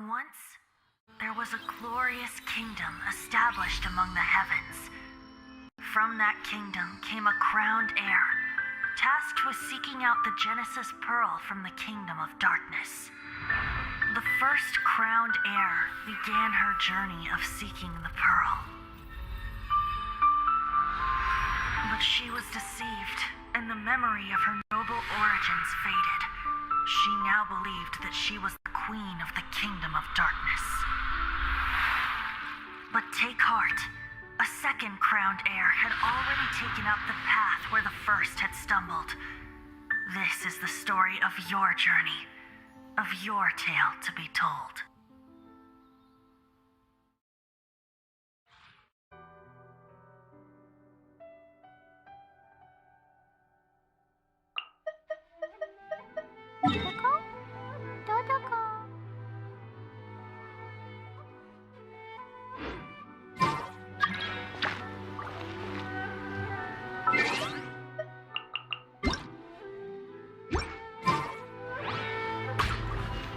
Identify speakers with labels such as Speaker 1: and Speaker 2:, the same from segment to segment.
Speaker 1: Once, there was a glorious kingdom established among the heavens. From that kingdom came a crowned heir, tasked with seeking out the Genesis Pearl from the kingdom of darkness. The first crowned heir began her journey of seeking the pearl. But she was deceived, and the memory of her noble origins faded. She now believed that she was the queen of the kingdom of darkness. But take heart. A second crowned heir had already taken up the path where the first had stumbled. This is the story of your journey, of your tale to be told.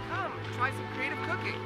Speaker 2: Come, try some creative cooking.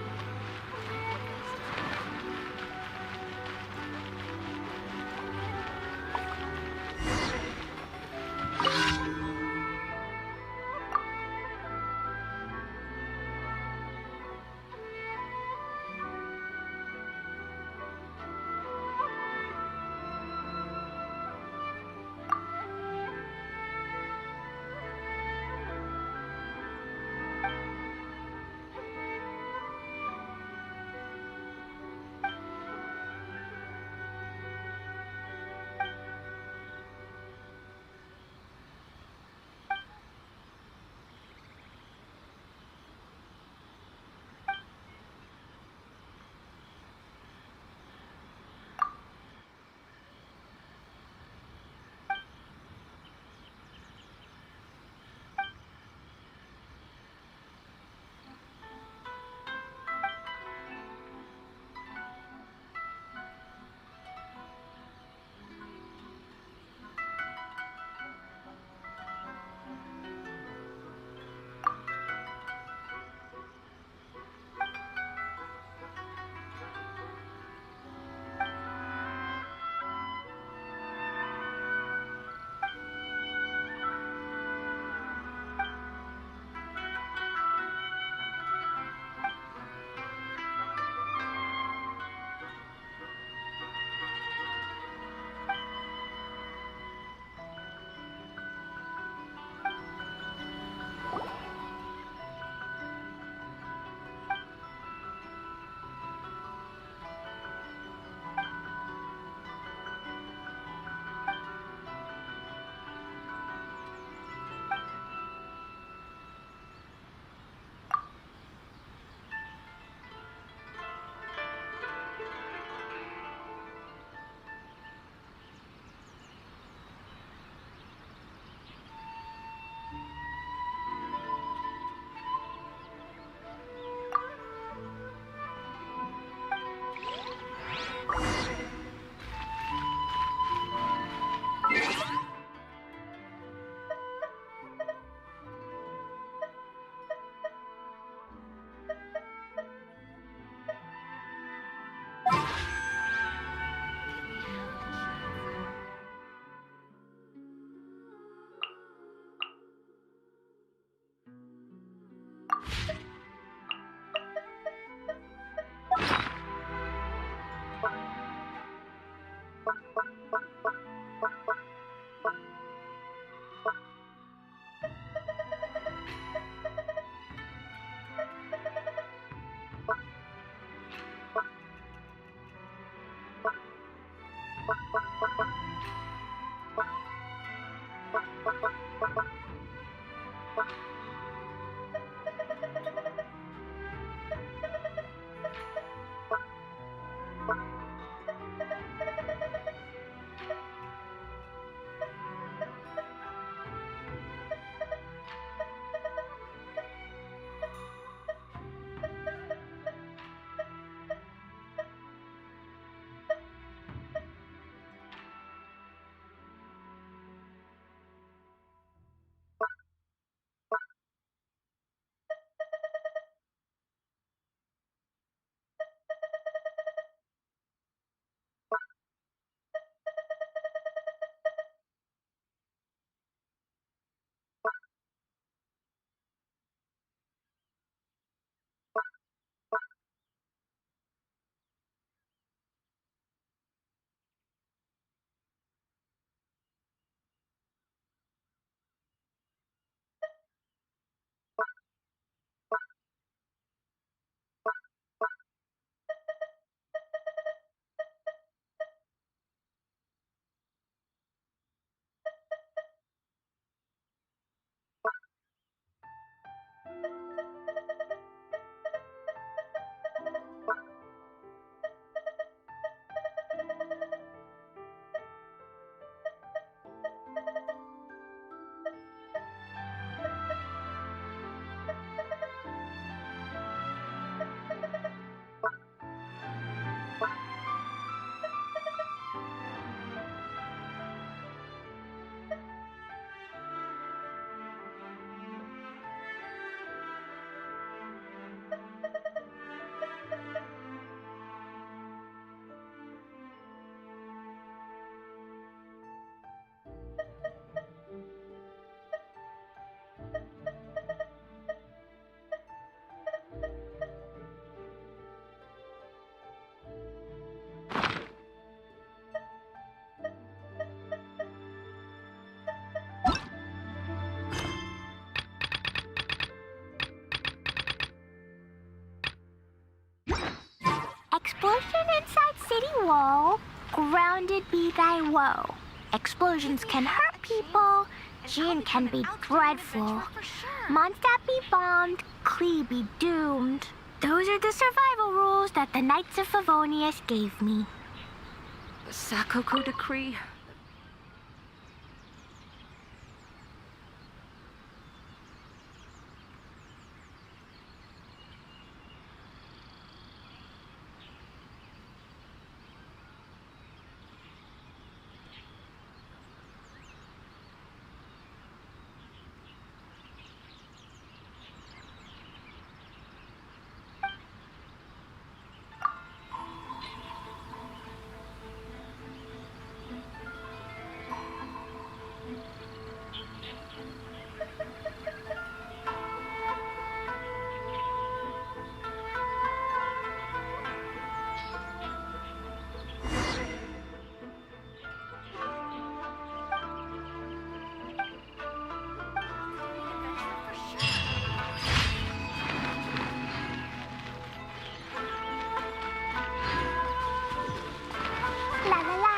Speaker 3: Explosion inside city wall. Grounded be thy woe. Explosions can hurt people. Gin can be dreadful. Mondstadt be bombed. Klee be doomed. Those are the survival rules that the Knights of Favonius gave me.
Speaker 4: The Sakoko Decree?
Speaker 3: La la la.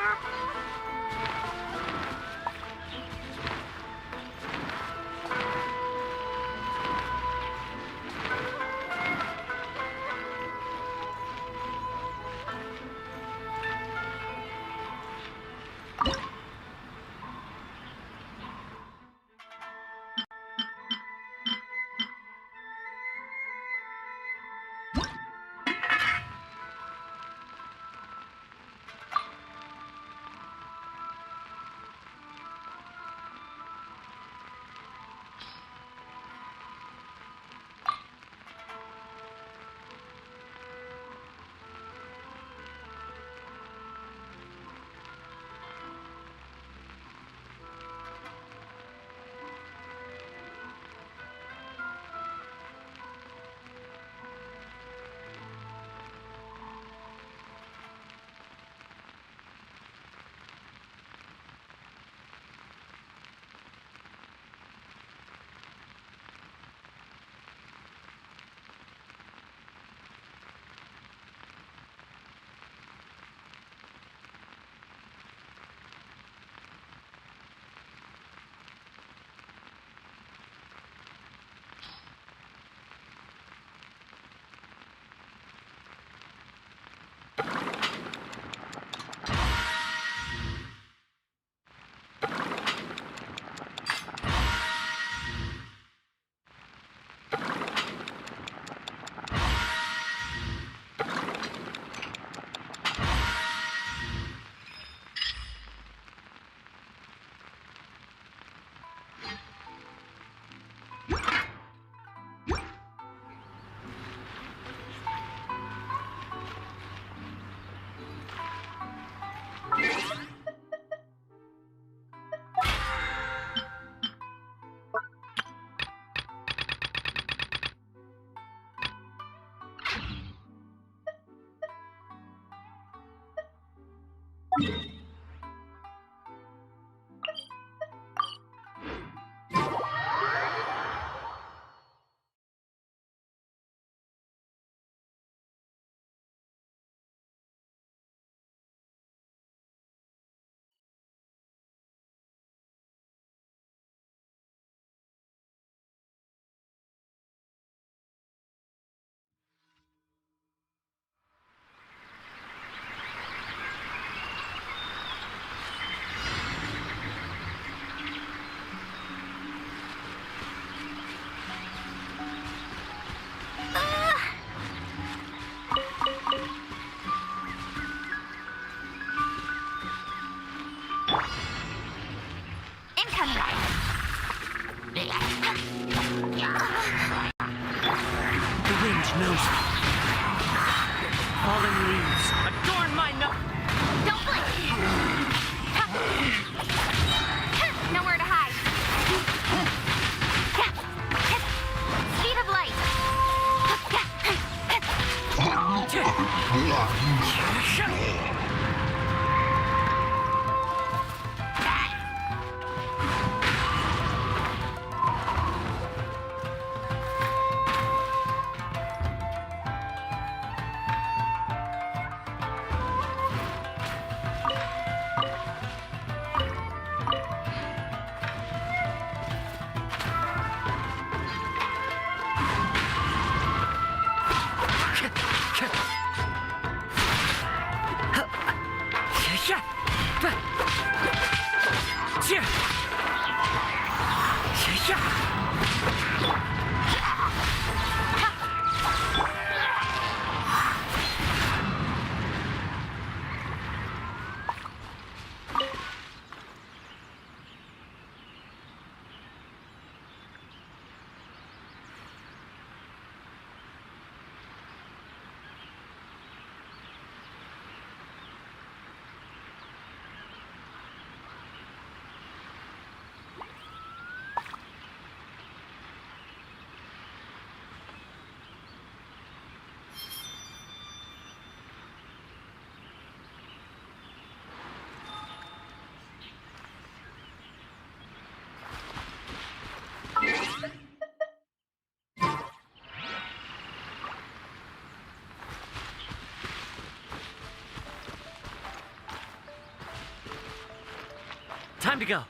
Speaker 5: Time to go.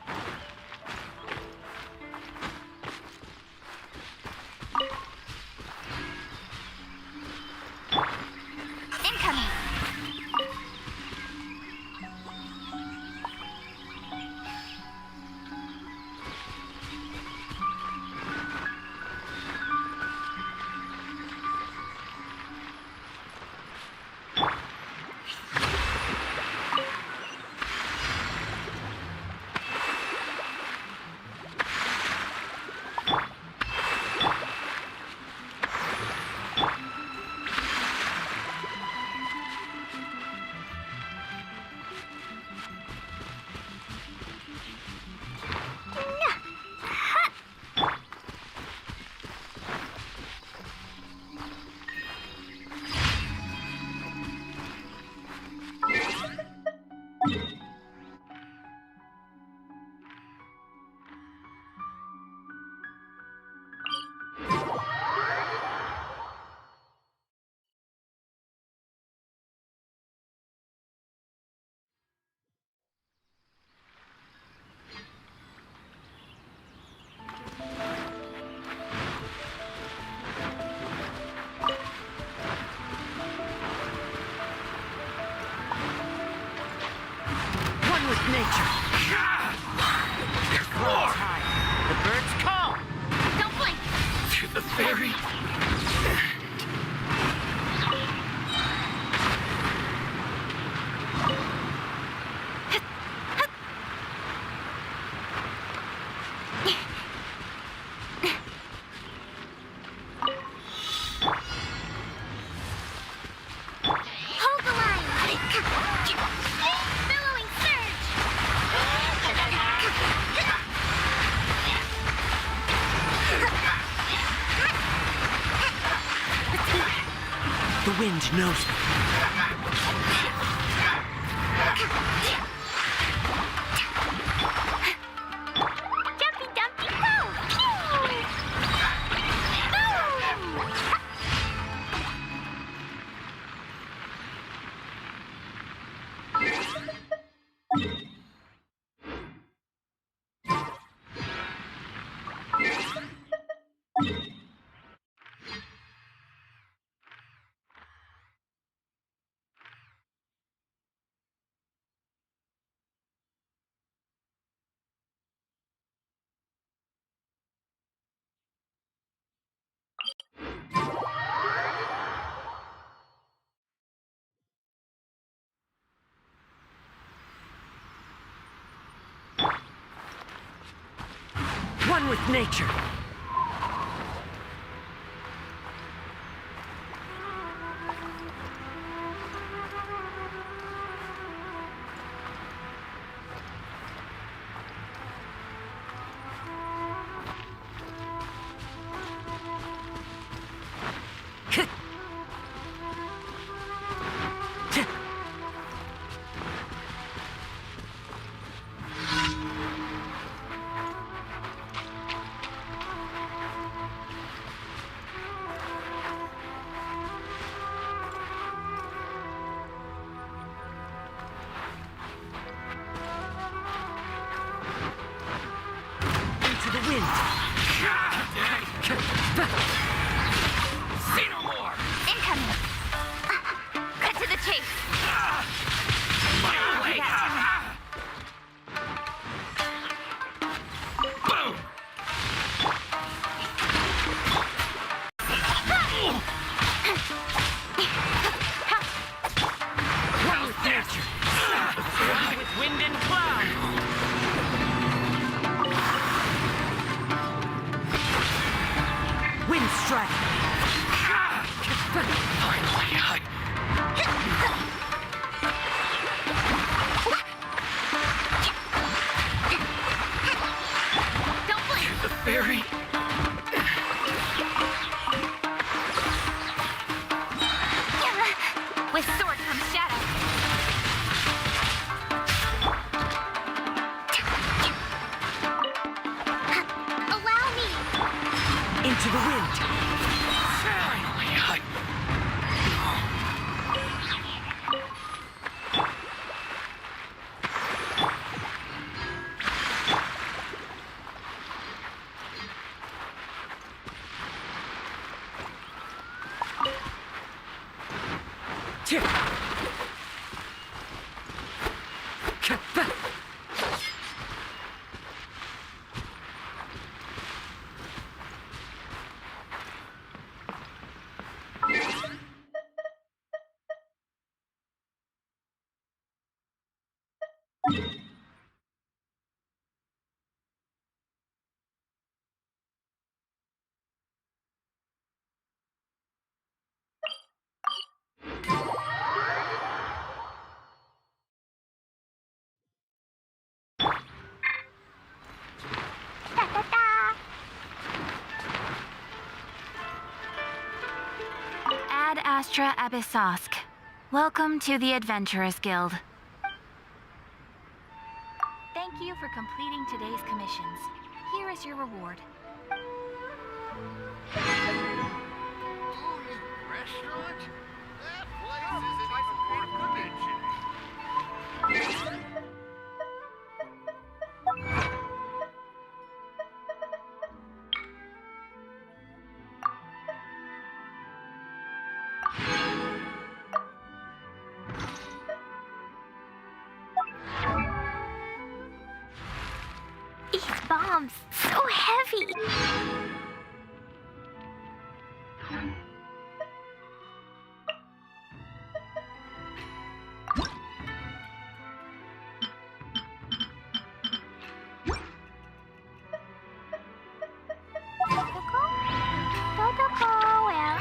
Speaker 3: Incoming.
Speaker 5: One with nature. Clouds high. The birds call.
Speaker 3: Don't blink.
Speaker 5: To the very
Speaker 3: Hold the line. Billowing surge.
Speaker 5: The wind knows me.
Speaker 3: Jumpy dumpy go. Boom.
Speaker 5: One with nature. Into the wind. Say no more.
Speaker 3: Incoming. Cut to the chase.
Speaker 5: My way. dragon. Finally,
Speaker 3: Don't blink!
Speaker 5: the fairy.
Speaker 3: With sword comes shadow. Allow me!
Speaker 5: Into the wind. Finally,
Speaker 3: Da da da!
Speaker 1: Ad Astra Abyssosk. Welcome to the Adventurers Guild. Thank you for completing today's commissions. Here is your reward.
Speaker 2: Restaurant? That place isn't even creative cooking.
Speaker 3: These bombs, so heavy! Totoko, well...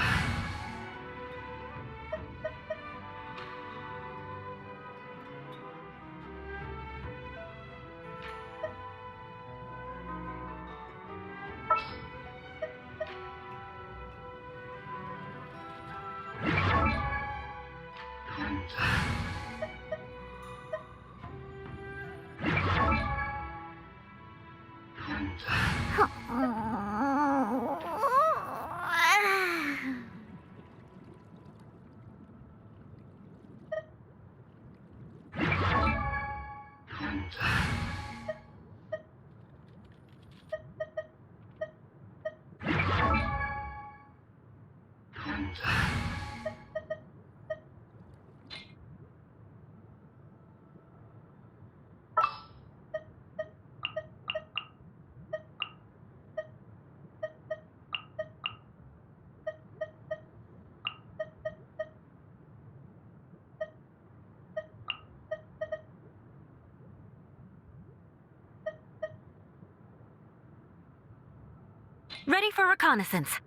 Speaker 1: Ready for reconnaissance.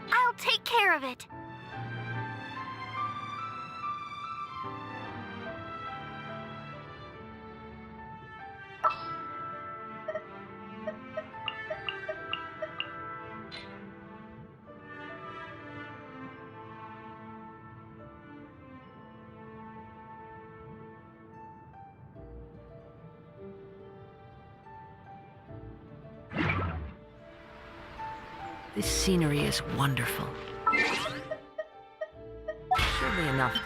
Speaker 3: I'll take care of it.
Speaker 5: This scenery is wonderful. Surely enough.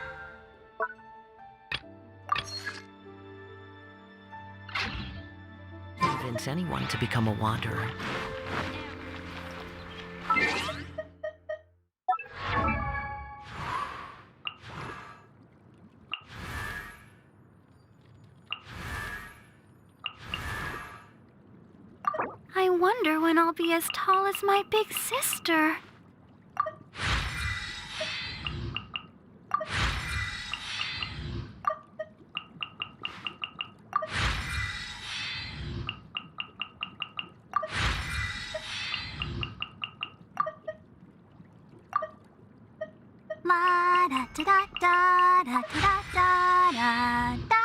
Speaker 5: Convince anyone to become a wanderer.
Speaker 3: wonder when I'll be as tall as my big sister. La da da da da da da da da da.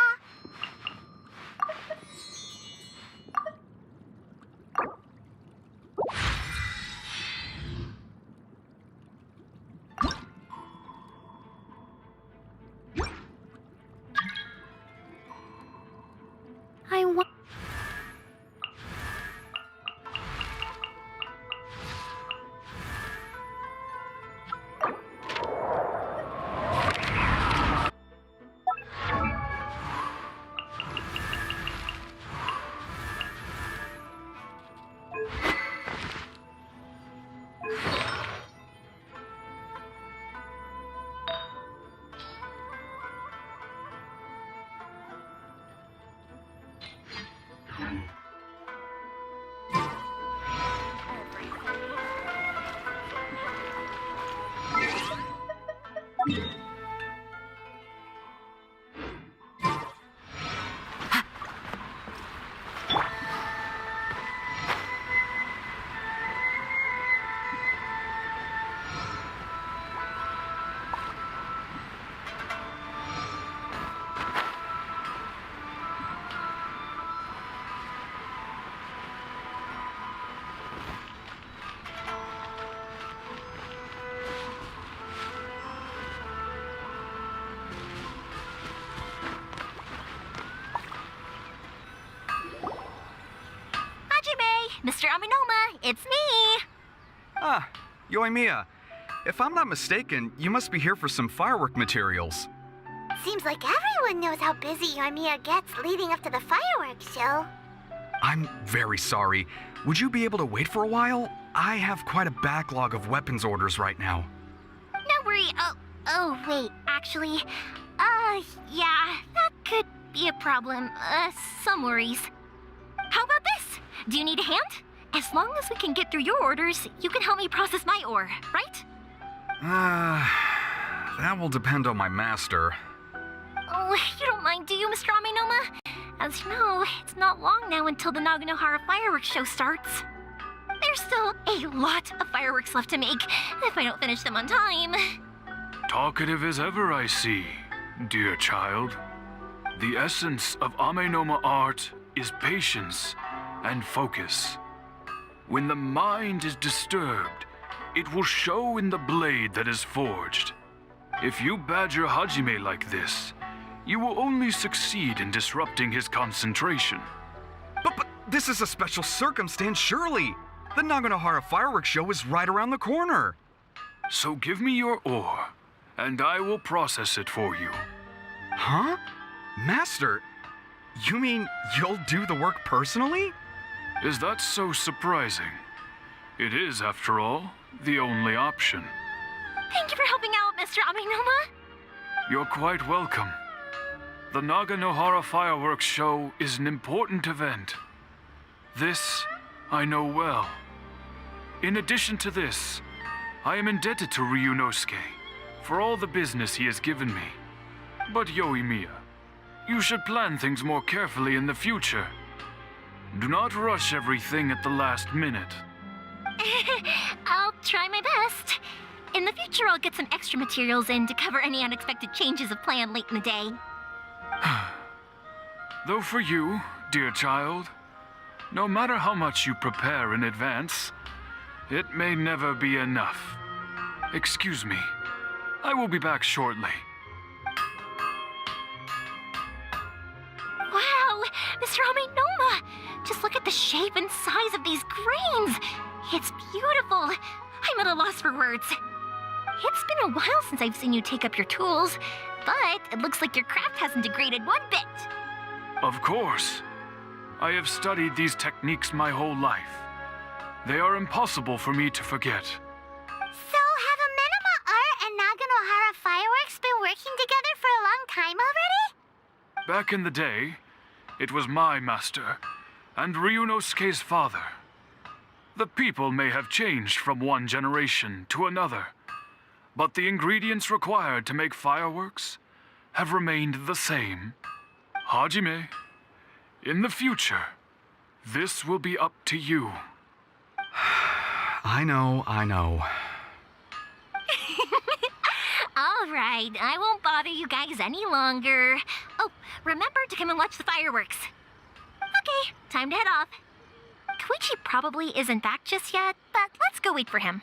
Speaker 3: I want. Mr. Aminoma, it's me!
Speaker 6: Ah, Yoimiya. If I'm not mistaken, you must be here for some firework materials.
Speaker 3: Seems like everyone knows how busy Yoimiya gets leading up to the fireworks show.
Speaker 6: I'm very sorry. Would you be able to wait for a while? I have quite a backlog of weapons orders right now.
Speaker 3: No worry. Oh, wait, actually, yeah, that could be a problem. Some worries. How about this? Do you need a hand? As long as we can get through your orders, you can help me process my ore, right?
Speaker 6: That will depend on my master.
Speaker 3: Oh, you don't mind, do you, Mr. Aminoma? As you know, it's not long now until the Naganohara fireworks show starts. There's still a lot of fireworks left to make if I don't finish them on time.
Speaker 7: Talkative as ever, I see, dear child. The essence of Amenoma art is patience and focus. When the mind is disturbed, it will show in the blade that is forged. If you badger Hajime like this, you will only succeed in disrupting his concentration.
Speaker 6: But this is a special circumstance, surely. The Naganohara fireworks show is right around the corner.
Speaker 7: So give me your ore, and I will process it for you.
Speaker 6: Huh? Master, you mean you'll do the work personally?
Speaker 7: Is that so surprising? It is, after all, the only option.
Speaker 3: Thank you for helping out, Mr. Aminoma.
Speaker 7: You're quite welcome. The Naganohara fireworks show is an important event. This I know well. In addition to this, I am indebted to Ryunosuke for all the business he has given me. But Yoimiya, you should plan things more carefully in the future. Do not rush everything at the last minute.
Speaker 3: I'll try my best. In the future, I'll get some extra materials in to cover any unexpected changes of plan late in the day.
Speaker 7: Though for you, dear child, no matter how much you prepare in advance, it may never be enough. Excuse me. I will be back shortly.
Speaker 3: Wow, Mr. Aminoma! Just look at the shape and size of these grains. It's beautiful. I'm at a loss for words. It's been a while since I've seen you take up your tools, but it looks like your craft hasn't degraded one bit.
Speaker 7: Of course. I have studied these techniques my whole life. They are impossible for me to forget.
Speaker 3: So have Amenoma Art and Naganohara Fireworks been working together for a long time already?
Speaker 7: Back in the day, it was my master and Ryunosuke's father. The people may have changed from one generation to another, but the ingredients required to make fireworks have remained the same. Hajime, in the future, this will be up to you.
Speaker 6: I know.
Speaker 3: All right, I won't bother you guys any longer. Oh, remember to come and watch the fireworks. Okay, time to head off. Koichi probably isn't back just yet, but let's go wait for him.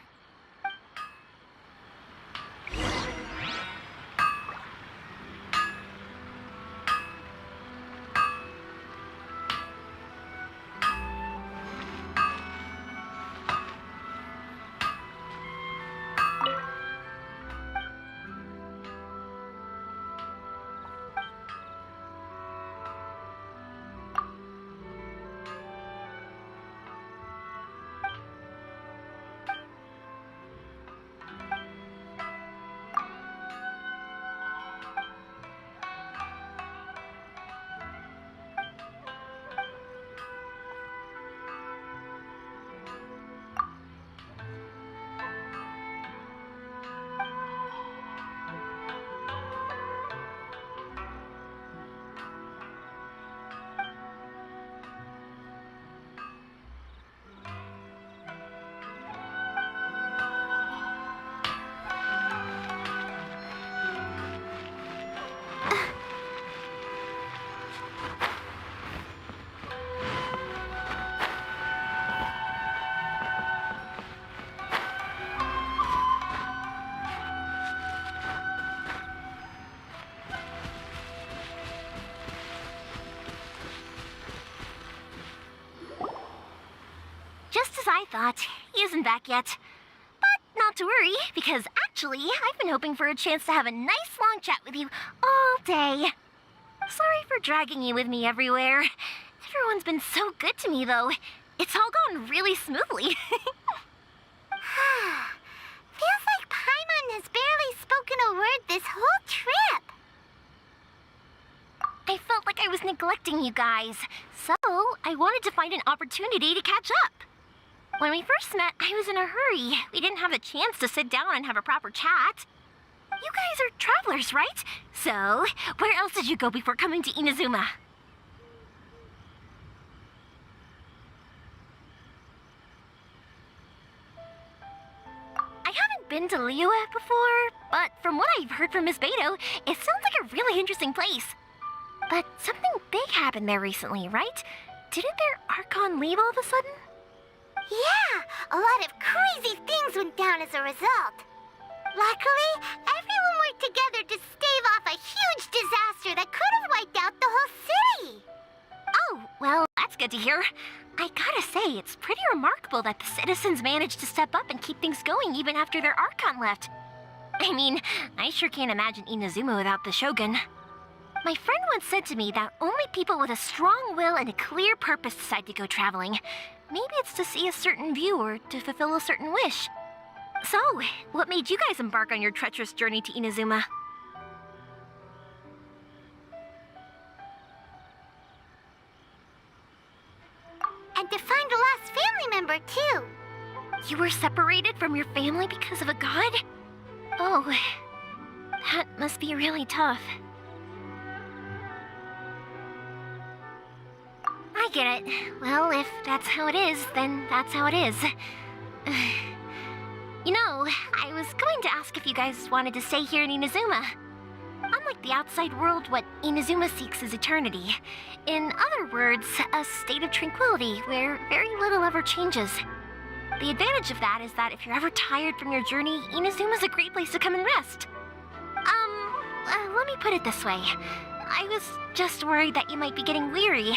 Speaker 3: Just as I thought, he isn't back yet. But not to worry, because actually, I've been hoping for a chance to have a nice long chat with you all day. Sorry for dragging you with me everywhere. Everyone's been so good to me, though. It's all gone really smoothly.
Speaker 8: Feels like Paimon has barely spoken a word this whole trip.
Speaker 3: I felt like I was neglecting you guys, so I wanted to find an opportunity to catch up. When we first met, I was in a hurry. We didn't have a chance to sit down and have a proper chat. You guys are travelers, right? So, where else did you go before coming to Inazuma? I haven't been to Liyue before, but from what I've heard from Miss Beto, it sounds like a really interesting place. But something big happened there recently, right? Didn't their Archon leave all of a sudden?
Speaker 8: Yeah, a lot of crazy things went down as a result. Luckily, everyone worked together to stave off a huge disaster that could have wiped out the whole city.
Speaker 3: Oh, well, that's good to hear. I gotta say, it's pretty remarkable that the citizens managed to step up and keep things going even after their Archon left. I mean, I sure can't imagine Inazuma without the Shogun. My friend once said to me that only people with a strong will and a clear purpose decide to go traveling. Maybe it's to see a certain view or to fulfill a certain wish. So, what made you guys embark on your treacherous journey to Inazuma?
Speaker 8: And to find a lost family member, too.
Speaker 3: You were separated from your family because of a god? Oh, that must be really tough. I get it. Well, if that's how it is, then that's how it is. You know, I was going to ask if you guys wanted to stay here in Inazuma. Unlike the outside world, what Inazuma seeks is eternity. In other words, a state of tranquility where very little ever changes. The advantage of that is that if you're ever tired from your journey, Inazuma's a great place to come and rest. Let me put it this way. I was just worried that you might be getting weary.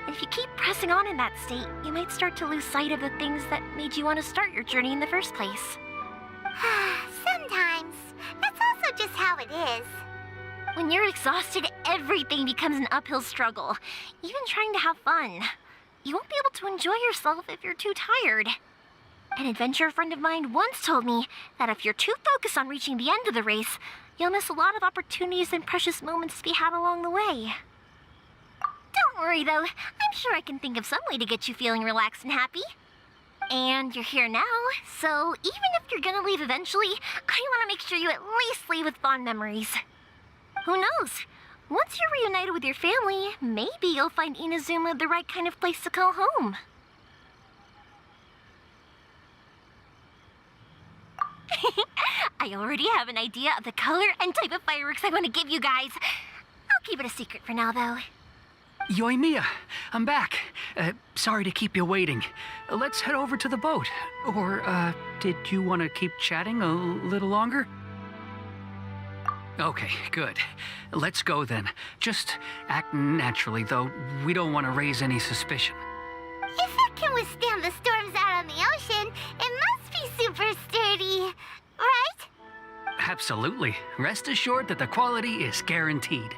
Speaker 3: If you keep pressing on in that state, you might start to lose sight of the things that made you want to start your journey in the first place.
Speaker 8: Sometimes. That's also just how it is.
Speaker 3: When you're exhausted, everything becomes an uphill struggle. Even trying to have fun. You won't be able to enjoy yourself if you're too tired. An adventurer friend of mine once told me that if you're too focused on reaching the end of the race, you'll miss a lot of opportunities and precious moments to be had along the way. Don't worry, though. I'm sure I can think of some way to get you feeling relaxed and happy. And you're here now, so even if you're gonna leave eventually, I want to make sure you at least leave with fond memories. Who knows? Once you're reunited with your family, maybe you'll find Inazuma the right kind of place to call home. I already have an idea of the color and type of fireworks I want to give you guys. I'll keep it a secret for now, though.
Speaker 9: Yoimiya, I'm back. Sorry to keep you waiting. Let's head over to the boat. Or, did you want to keep chatting a little longer? Okay, good. Let's go then. Just act naturally, though. We don't want to raise any suspicion.
Speaker 8: If it can withstand the storms out on the ocean, it must be super sturdy, right?
Speaker 9: Absolutely. Rest assured that the quality is guaranteed.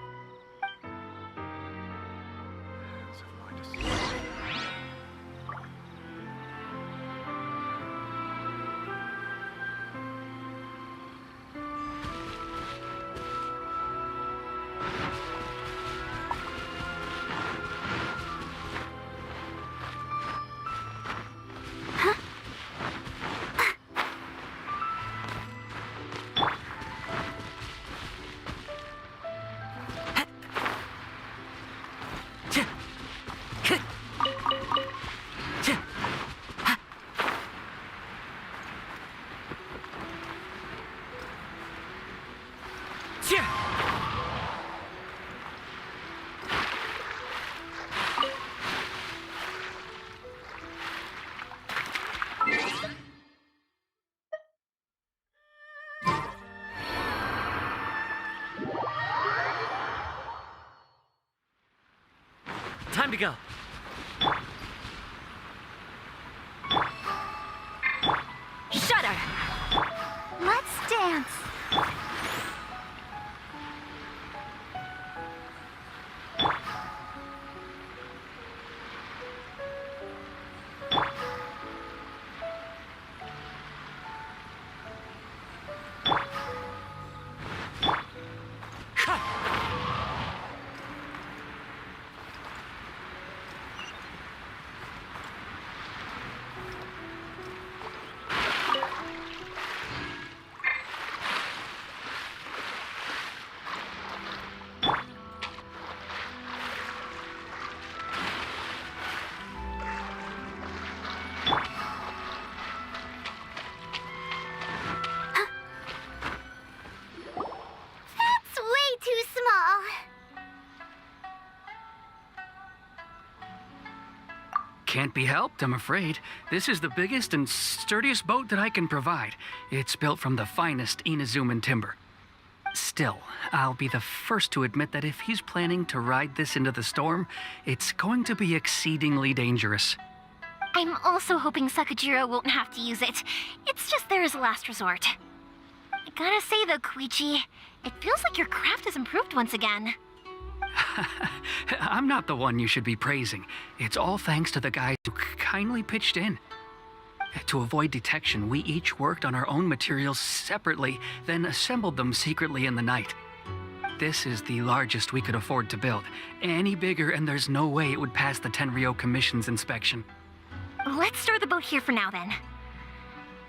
Speaker 5: Time to go.
Speaker 3: Shudder! Let's dance.
Speaker 8: That's way too small.
Speaker 9: Can't be helped, I'm afraid. This is the biggest and sturdiest boat that I can provide. It's built from the finest Inazuman timber. Still, I'll be the first to admit that if he's planning to ride this into the storm, it's going to be exceedingly dangerous.
Speaker 3: I'm also hoping Sakajiro won't have to use it. It's just there as a last resort. I gotta say though, Koichi, it feels like your craft has improved once again.
Speaker 9: I'm not the one you should be praising. It's all thanks to the guys who kindly pitched in. To avoid detection, we each worked on our own materials separately, then assembled them secretly in the night. This is the largest we could afford to build. Any bigger and there's no way it would pass the Tenryou Commission's inspection.
Speaker 3: Let's store the boat here for now then.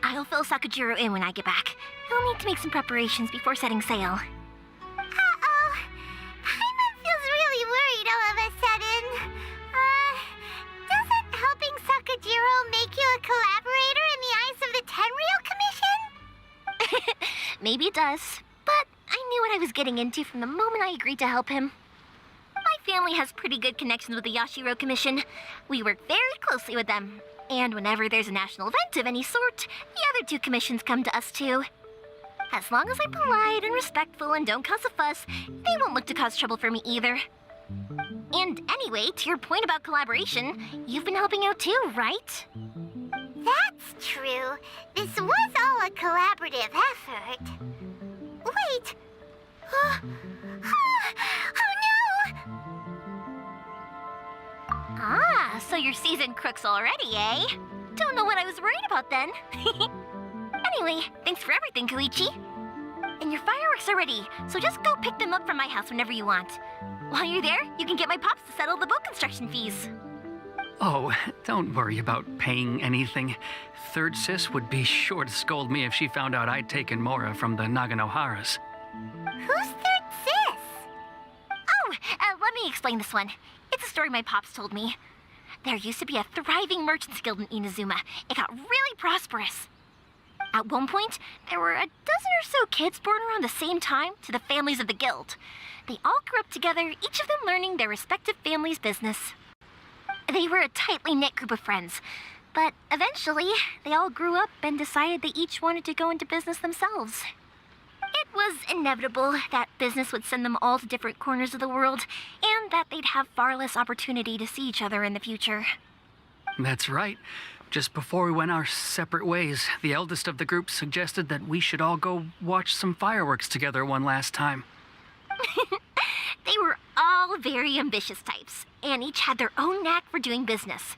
Speaker 3: I'll fill Sakajiro in when I get back. He'll need to make some preparations before setting sail.
Speaker 8: Uh-oh. Paimon feels really worried all of a sudden. Doesn't helping Sakajiro make you a collaborator in the eyes of the Tenryou Commission?
Speaker 3: Maybe it does, but I knew what I was getting into from the moment I agreed to help him. My family has pretty good connections with the Yashiro Commission. We work very closely with them. And whenever there's a national event of any sort, the other two commissions come to us too. As long as I'm polite and respectful and don't cause a fuss, they won't look to cause trouble for me either. And anyway, to your point about collaboration, you've been helping out too, right?
Speaker 8: That's true. This was all a collaborative effort. Wait. Oh no!
Speaker 3: Ah, so you're seasoned crooks already, eh? Don't know what I was worried about then. Anyway, thanks for everything, Koichi. And your fireworks are ready, so just go pick them up from my house whenever you want. While you're there, you can get my pops to settle the boat construction fees.
Speaker 9: Oh, don't worry about paying anything. Third Sis would be sure to scold me if she found out I'd taken Mora from the Naganoharas.
Speaker 8: Who's Third Sis? Oh, let me explain this one. It's a story my pops told me. There used to be a thriving merchants guild in Inazuma. It got really prosperous. At one point, there were a dozen or so kids born around the same time to the families of the guild. They all grew up together, each of them learning their respective family's business. They were a tightly knit group of friends, but eventually, they all grew up and decided they each wanted to go into business themselves. It was inevitable that business would send them all to different corners of the world, and that they'd have far less opportunity to see each other in the future.
Speaker 9: That's right. Just before we went our separate ways, the eldest of the group suggested that we should all go watch some fireworks together one last time.
Speaker 8: They were all very ambitious types, and each had their own knack for doing business.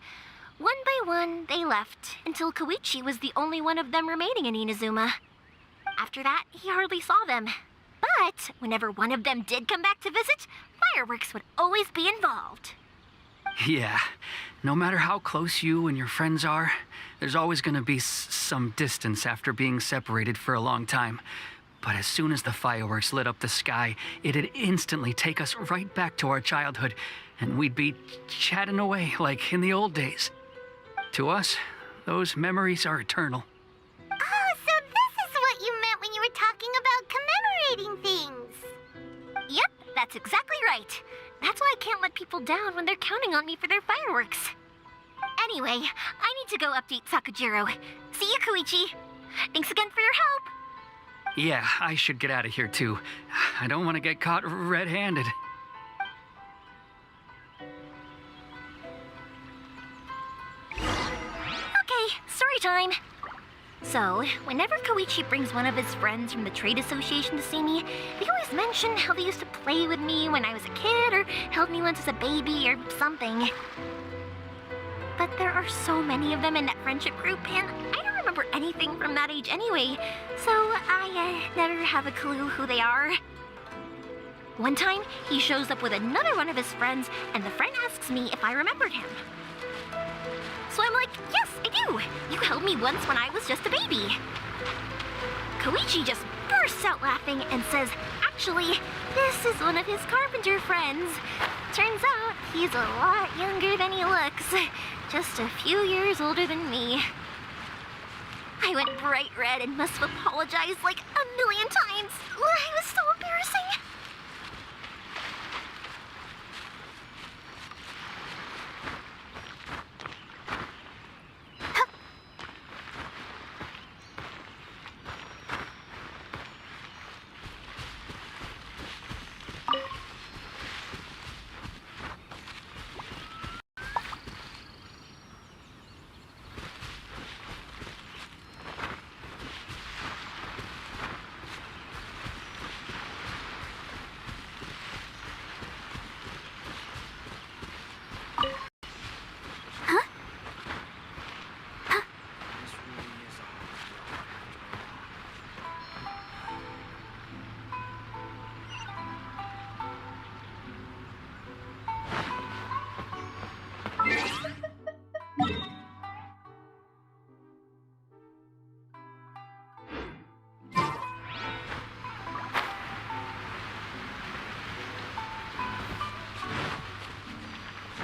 Speaker 8: One by one, they left, until Koichi was the only one of them remaining in Inazuma. After that, he hardly saw them. But whenever one of them did come back to visit, fireworks would always be involved.
Speaker 9: Yeah, no matter how close you and your friends are, there's always going to be some distance after being separated for a long time. But as soon as the fireworks lit up the sky, it'd instantly take us right back to our childhood, and we'd be chatting away like in the old days. To us, those memories are eternal.
Speaker 8: Oh, so this is what you meant when you were talking about commemorating things. Yep, that's exactly right. That's why I can't let people down when they're counting on me for their fireworks. Anyway, I need to go update Sakujiro. See you, Koichi. Thanks again for your help.
Speaker 9: Yeah, I should get out of here too. I don't want to get caught red-handed.
Speaker 8: Okay, story time. So, whenever Koichi brings one of his friends from the trade association to see me, they always mention how they used to play with me when I was a kid or held me once as a baby or something. But there are so many of them in that friendship group, and I don't remember anything from that age anyway, so I never have a clue who they are. One time, he shows up with another one of his friends, and the friend asks me if I remembered him. So I'm like, yes, I do. You held me once when I was just a baby. Koichi just bursts out laughing and says, actually, this is one of his carpenter friends. Turns out he's a lot younger than he looks. Just a few years older than me. I went bright red and must have apologized like a million times. It was so embarrassing.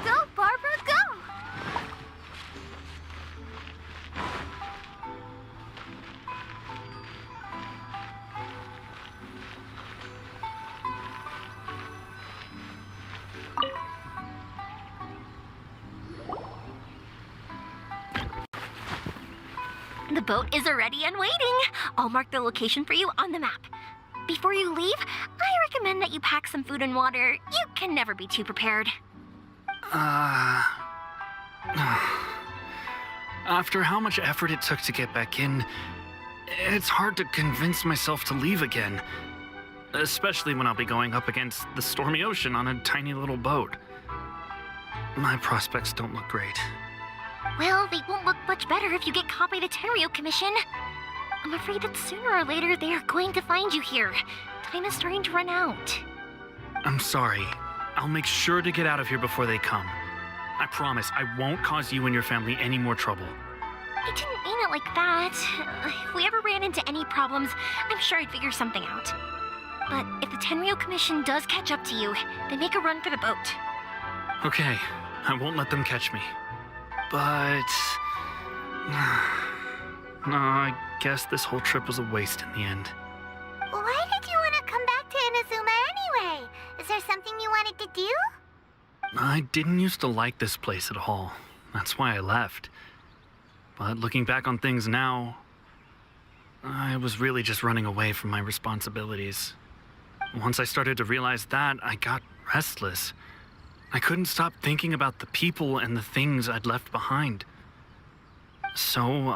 Speaker 8: Go, Barbara, go! The boat is already and waiting. I'll mark the location for you on the map. Before you leave, I recommend that you pack some food and water. You can never be too prepared.
Speaker 10: After how much effort it took to get back in, it's hard to convince myself to leave again. Especially when I'll be going up against the stormy ocean on a tiny little boat. My prospects don't look great.
Speaker 8: Well, they won't look much better if you get caught by the Tenryo Commission. I'm afraid that sooner or later they are going to find you here. Time is starting to run out.
Speaker 10: I'm sorry. I'll make sure to get out of here before they come. I promise I won't cause you and your family any more trouble.
Speaker 3: I didn't mean it like that. If we ever ran into any problems, I'm sure I'd figure something out. But if the Tenryo Commission does catch up to you, then make a run for the boat.
Speaker 10: Okay, I won't let them catch me. But... no, I guess this whole trip was a waste in the end.
Speaker 8: Why did you want to come back to Inazuma anyway? Is there something you wanted to do?
Speaker 10: I didn't used to like this place at all. That's why I left. But looking back on things now, I was really just running away from my responsibilities. Once I started to realize that, I got restless. I couldn't stop thinking about the people and the things I'd left behind. So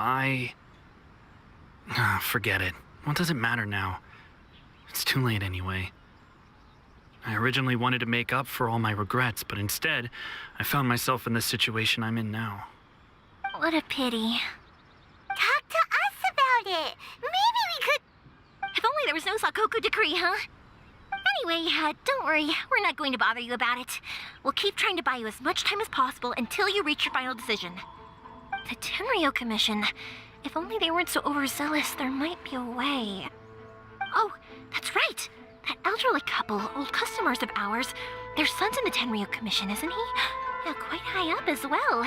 Speaker 10: forget it. What does it matter now? It's too late anyway. I originally wanted to make up for all my regrets, but instead, I found myself in the situation I'm in now.
Speaker 3: What a pity.
Speaker 8: Talk to us about it. Maybe we could...
Speaker 3: If only there was no Sakoku decree, huh? Anyway, don't worry. We're not going to bother you about it. We'll keep trying to buy you as much time as possible until you reach your final decision. The Tenryo Commission. If only they weren't so overzealous, there might be a way. Oh, that's right. That elderly couple, old customers of ours, their son's in the Tenryo Commission, isn't he? Yeah, quite high up as well.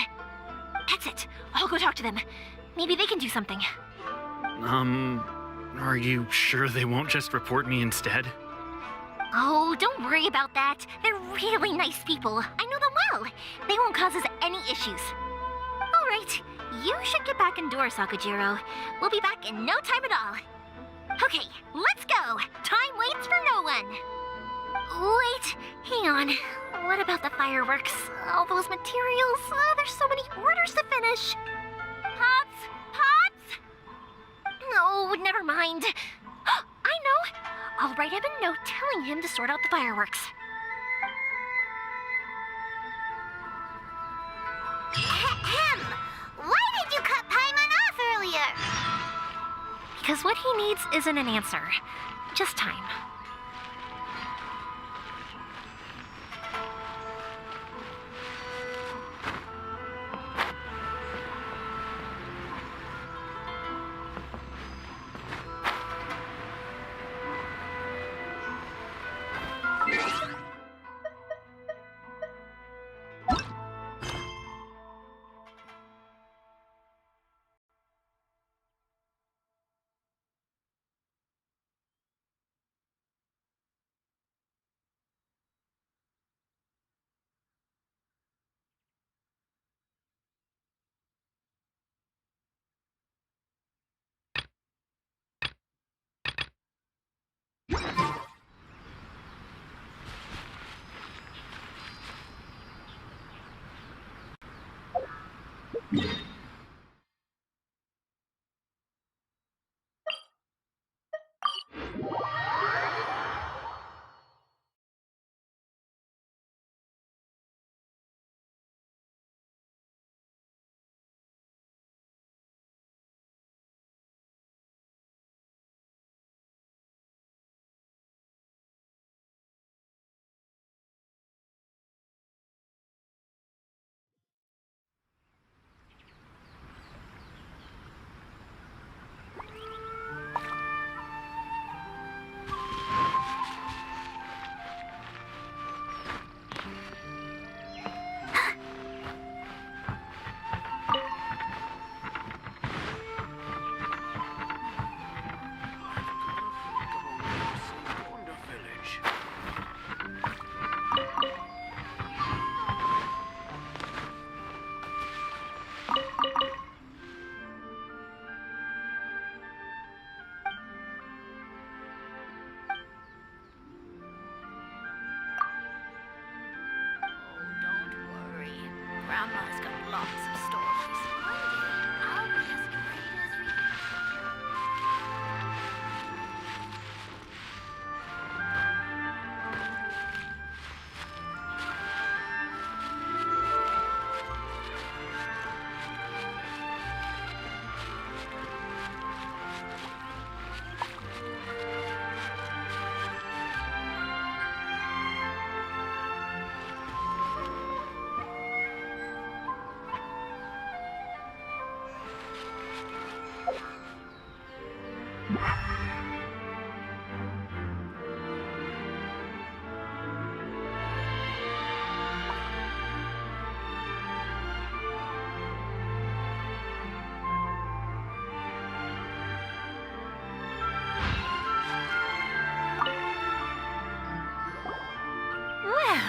Speaker 3: That's it. I'll go talk to them. Maybe they can do something.
Speaker 10: Are you sure they won't just report me instead?
Speaker 3: Oh, don't worry about that. They're really nice people. I know them well. They won't cause us any issues. All right, you should get back indoors, Sakujiro. We'll be back in no time at all. Okay, let's go. Time waits for no one. Wait, hang on. What about the fireworks? All those materials? There's so many orders to finish. Pops? Pops? No, never mind. I know. I'll write him a note telling him to sort out the fireworks.
Speaker 8: Ahem. Why did you cut Paimon off earlier?
Speaker 3: Because what he needs isn't an answer, just time.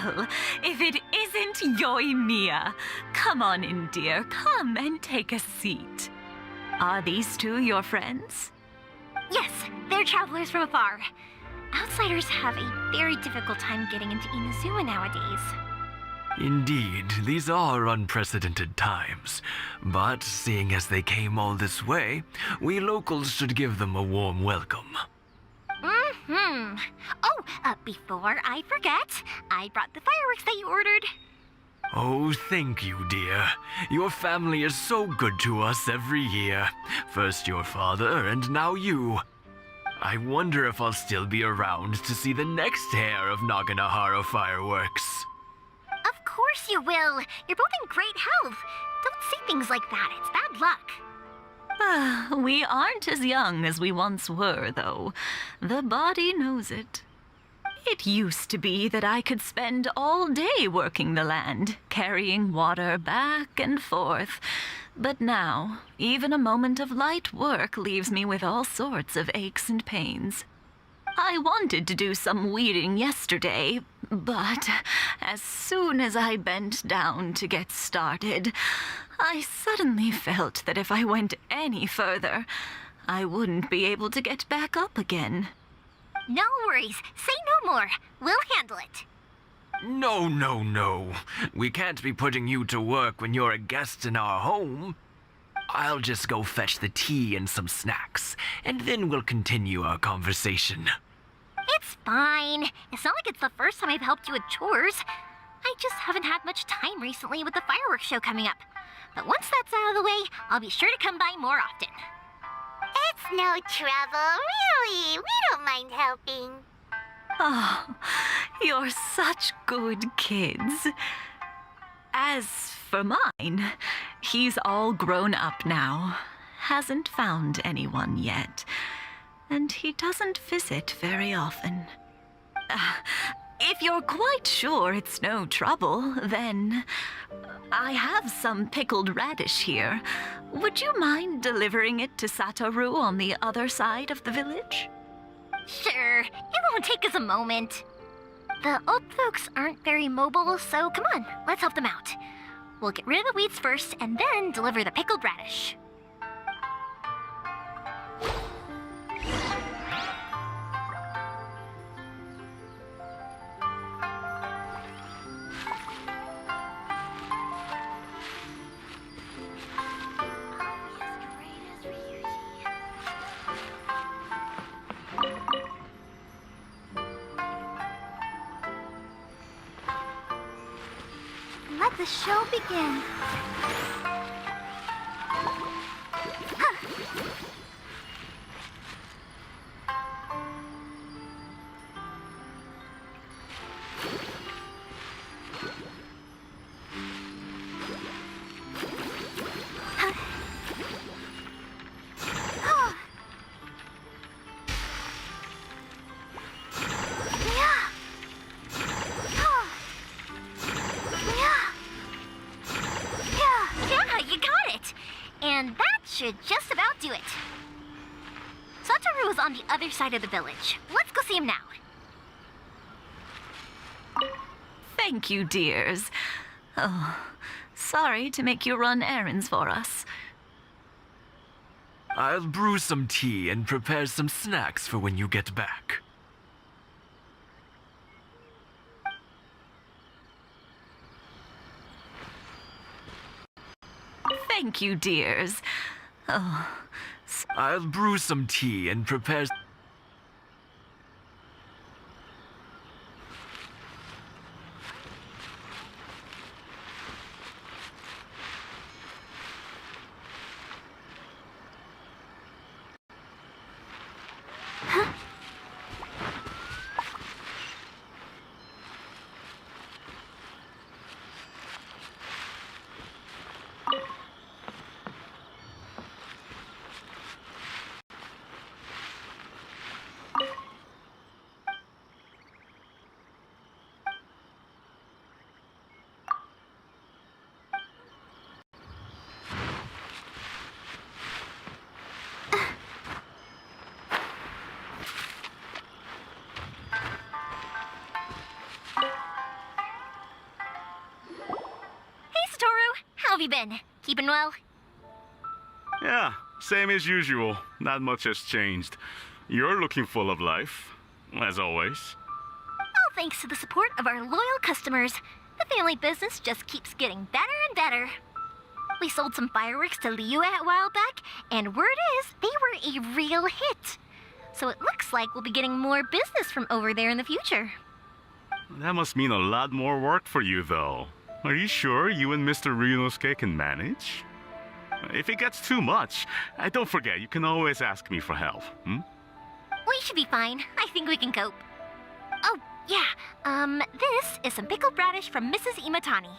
Speaker 11: Well, if it isn't Yoimiya. Come on in, dear. Come and take a seat. Are these two your friends?
Speaker 3: Yes, they're travelers from afar. Outsiders have a very difficult time getting into Inazuma nowadays.
Speaker 12: Indeed, these are unprecedented times. But seeing as they came all this way, we locals should give them a warm welcome.
Speaker 3: Mm-hmm. Oh, before I forget, I brought the fireworks that you ordered.
Speaker 12: Oh, thank you, dear. Your family is so good to us every year. First your father, and now you. I wonder if I'll still be around to see the next hair of Naganohara fireworks.
Speaker 3: Of course you will. You're both in great health. Don't say things like that. It's bad luck.
Speaker 11: We aren't as young as we once were, though. The body knows it. It used to be that I could spend all day working the land, carrying water back and forth. But now, even a moment of light work leaves me with all sorts of aches and pains. I wanted to do some weeding yesterday, but as soon as I bent down to get started, I suddenly felt that if I went any further, I wouldn't be able to get back up again.
Speaker 3: No worries. Say no more. We'll handle it.
Speaker 12: No, no, no. We can't be putting you to work when you're a guest in our home. I'll just go fetch the tea and some snacks, and then we'll continue our conversation.
Speaker 3: It's fine. It's not like it's the first time I've helped you with chores. I just haven't had much time recently with the fireworks show coming up. But once that's out of the way, I'll be sure to come by more often.
Speaker 8: It's no trouble, really. We don't mind helping.
Speaker 11: Oh, you're such good kids. As for mine, he's all grown up now. Hasn't found anyone yet. And he doesn't visit very often. If you're quite sure it's no trouble, then I have some pickled radish here. Would you mind delivering it to Satoru on the other side of the village?
Speaker 3: Sure. It won't take us a moment. The old folks aren't very mobile, so come on, let's help them out. We'll get rid of the weeds first and then deliver the pickled radish. Let the show begin. And that should just about do it. Satoru is on the other side of the village. Let's go see him now.
Speaker 11: Thank you, dears. Oh, sorry to make you run errands for us.
Speaker 12: I'll brew some tea and prepare some snacks for when you get back.
Speaker 11: Thank you, dears. Oh,
Speaker 12: I'll brew some tea and prepare...
Speaker 8: have you been? Keeping well?
Speaker 13: Yeah, same as usual. Not much has changed. You're looking full of life, as always.
Speaker 8: All thanks to the support of our loyal customers. The family business just keeps getting better and better. We sold some fireworks to Liu a while back, and word is they were a real hit. So it looks like we'll be getting more business from over there in the future.
Speaker 13: That must mean a lot more work for you, though. Are you sure you and Mr. Ryunosuke can manage? If it gets too much, don't forget, you can always ask me for help, hmm?
Speaker 8: We should be fine. I think we can cope. Oh, yeah. This is some pickled radish from Mrs. Imatani.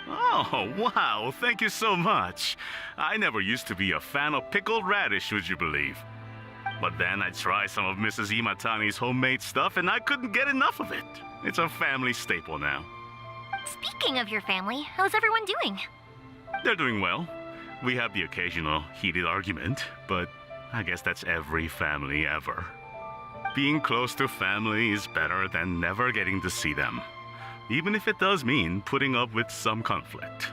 Speaker 13: Oh, wow, thank you so much. I never used to be a fan of pickled radish, would you believe? But then I tried some of Mrs. Imatani's homemade stuff and I couldn't get enough of it. It's a family staple now.
Speaker 8: Speaking of your family, how's everyone doing?
Speaker 13: They're doing well. We have the occasional heated argument, but I guess that's every family ever. Being close to family is better than never getting to see them, even if it does mean putting up with some conflict.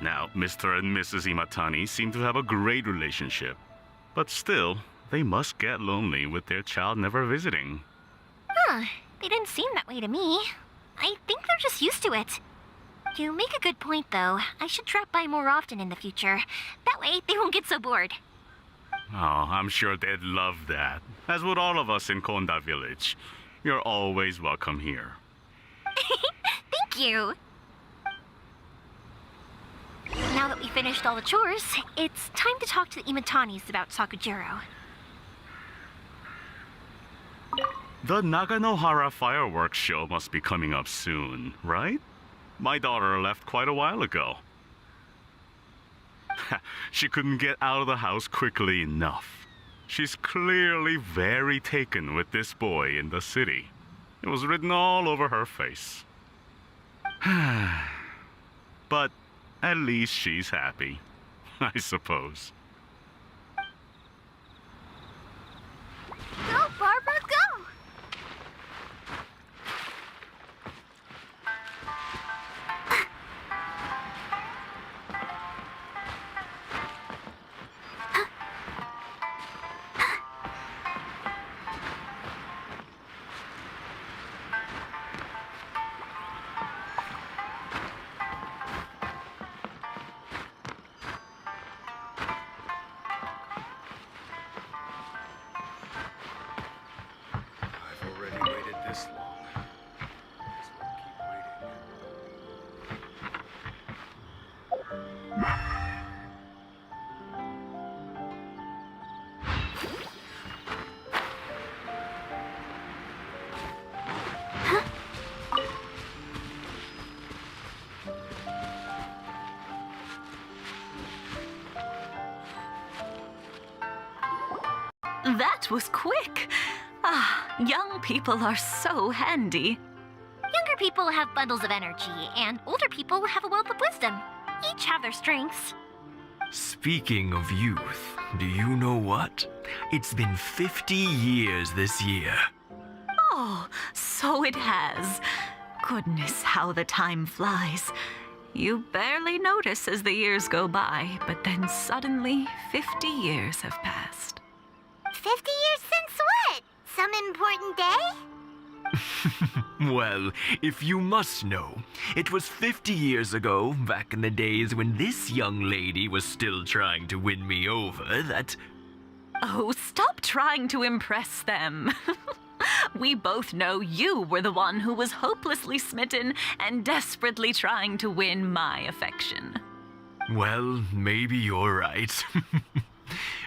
Speaker 13: Now, Mr. and Mrs. Imatani seem to have a great relationship, but still, they must get lonely with their child never visiting.
Speaker 8: Huh, they didn't seem that way to me. I think they're just used to it. You make a good point, though. I should drop by more often in the future. That way, they won't get so bored.
Speaker 13: Oh, I'm sure they'd love that, as would all of us in Konda Village. You're always welcome here.
Speaker 8: Thank you. Now that we finished all the chores, it's time to talk to the Imatanis about Sakujiro.
Speaker 13: The Naganohara fireworks show must be coming up soon, right? My daughter left quite a while ago. She couldn't get out of the house quickly enough. She's clearly very taken with this boy in the city. It was written all over her face. But at least she's happy, I suppose.
Speaker 8: Go, Barbara, go!
Speaker 2: I've already waited this long. Guess we'll keep waiting.
Speaker 11: That was quick. Ah, young people are so handy.
Speaker 8: Younger people have bundles of energy, and older people have a wealth of wisdom. Each have their strengths.
Speaker 12: Speaking of youth, do you know what? It's been 50 years this year.
Speaker 11: Oh, so it has. Goodness, how the time flies. You barely notice as the years go by, but then suddenly 50 years have passed.
Speaker 8: 50 years since what? Some important day?
Speaker 12: Well, if you must know, it was 50 years ago, back in the days when this young lady was still trying to win me over, that...
Speaker 11: Oh, stop trying to impress them. We both know you were the one who was hopelessly smitten and desperately trying to win my affection.
Speaker 12: Well, maybe you're right.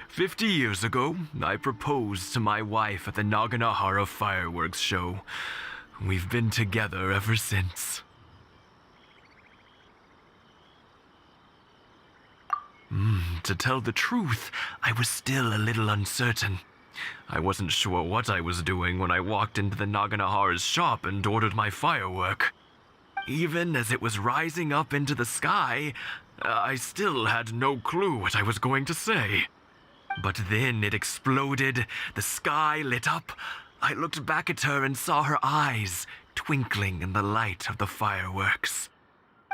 Speaker 12: 50 years ago, I proposed to my wife at the Naganohara fireworks show. We've been together ever since. To tell the truth, I was still a little uncertain. I wasn't sure what I was doing when I walked into the Naganohara's shop and ordered my firework. Even as it was rising up into the sky, I still had no clue what I was going to say. But then it exploded, the sky lit up. I looked back at her and saw her eyes twinkling in the light of the fireworks.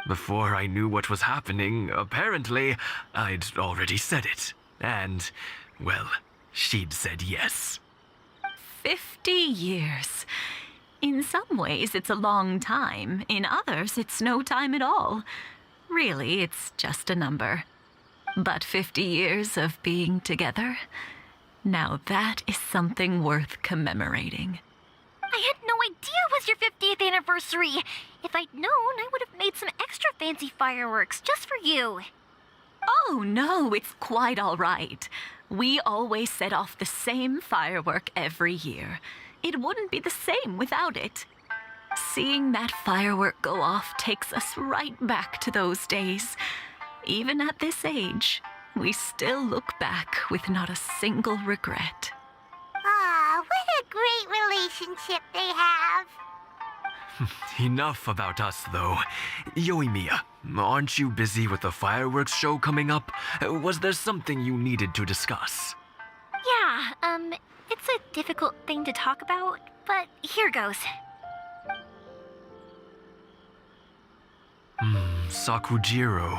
Speaker 12: Before I knew what was happening, apparently, I'd already said it. And, well, she'd said yes.
Speaker 11: 50 years. In some ways, it's a long time. In others, it's no time at all. Really, it's just a number. But 50 years of being together? Now that is something worth commemorating.
Speaker 3: I had no idea it was your 50th anniversary. If I'd known, I would have made some extra fancy fireworks just for you.
Speaker 11: Oh, no, it's quite all right. We always set off the same firework every year. It wouldn't be the same without it. Seeing that firework go off takes us right back to those days. Even at this age, we still look back with not a single regret.
Speaker 8: Ah, what a great relationship they have.
Speaker 12: Enough about us, though. Yoimiya, aren't you busy with the fireworks show coming up? Was there something you needed to discuss?
Speaker 3: Yeah, it's a difficult thing to talk about, but here goes.
Speaker 12: Sakujiro.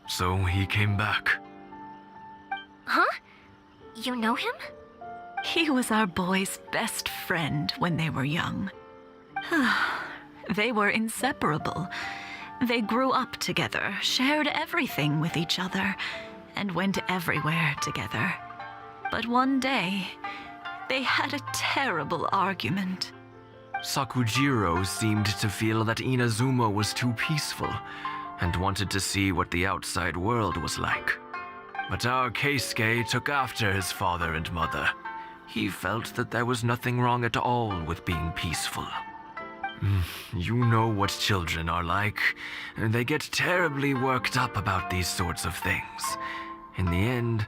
Speaker 12: So he came back.
Speaker 3: Huh? You know him?
Speaker 11: He was our boys' best friend when they were young. They were inseparable. They grew up together, shared everything with each other, and went everywhere together. But one day, they had a terrible argument.
Speaker 12: Sakujiro seemed to feel that Inazuma was too peaceful and wanted to see what the outside world was like. But our Keisuke took after his father and mother. He felt that there was nothing wrong at all with being peaceful. You know what children are like. They get terribly worked up about these sorts of things. In the end,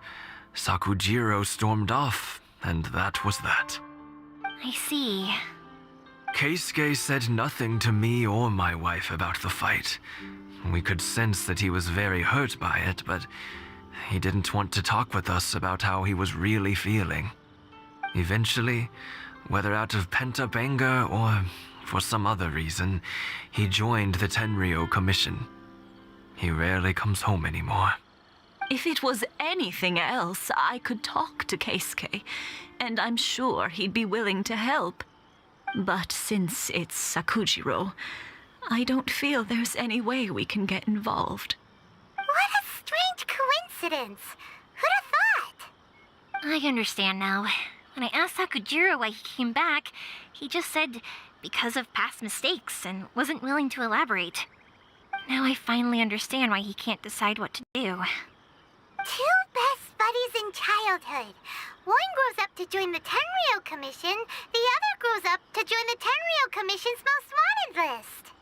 Speaker 12: Sakujiro stormed off, and that was that.
Speaker 3: I see.
Speaker 12: Keisuke said nothing to me or my wife about the fight. We could sense that he was very hurt by it, but he didn't want to talk with us about how he was really feeling. Eventually, whether out of pent-up anger or for some other reason, he joined the Tenryou Commission. He rarely comes home anymore.
Speaker 11: If it was anything else, I could talk to Keisuke, and I'm sure he'd be willing to help. But since it's Sakujiro, I don't feel there's any way we can get involved.
Speaker 8: What a strange coincidence. Who'd have thought?
Speaker 3: I understand now. When I asked Sakujiro why he came back, he just said because of past mistakes and wasn't willing to elaborate. Now I finally understand why he can't decide what to do.
Speaker 8: Two best buddies in childhood. One grows up to join the Tenryou Commission, the other grows up to join the Tenryou Commission's most wanted list.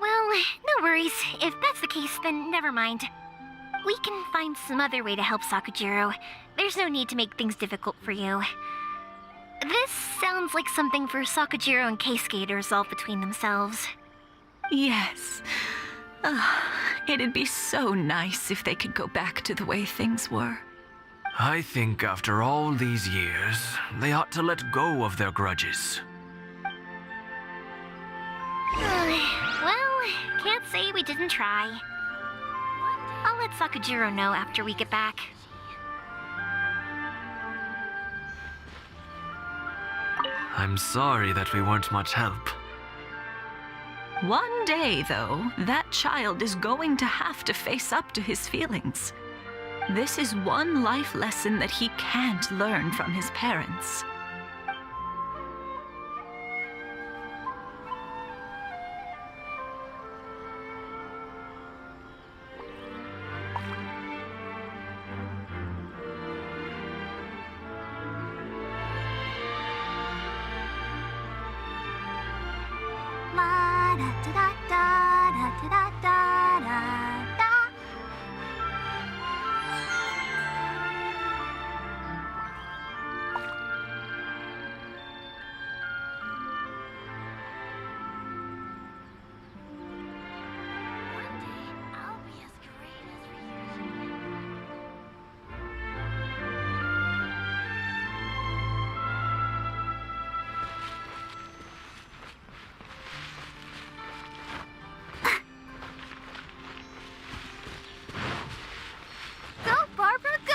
Speaker 3: Well, no worries. If that's the case, then never mind. We can find some other way to help Sakujiro. There's no need to make things difficult for you. This sounds like something for Sakujiro and Keisuke to resolve between themselves.
Speaker 11: Yes. It'd be so nice if they could go back to the way things were.
Speaker 12: I think after all these years, they ought to let go of their grudges.
Speaker 3: Well, can't say we didn't try. I'll let Sakujiro know after we get back.
Speaker 12: I'm sorry that we weren't much help.
Speaker 11: One day, though, that child is going to have to face up to his feelings. This is one life lesson that he can't learn from his parents.
Speaker 8: I'll be as great as Go, Barbara, go!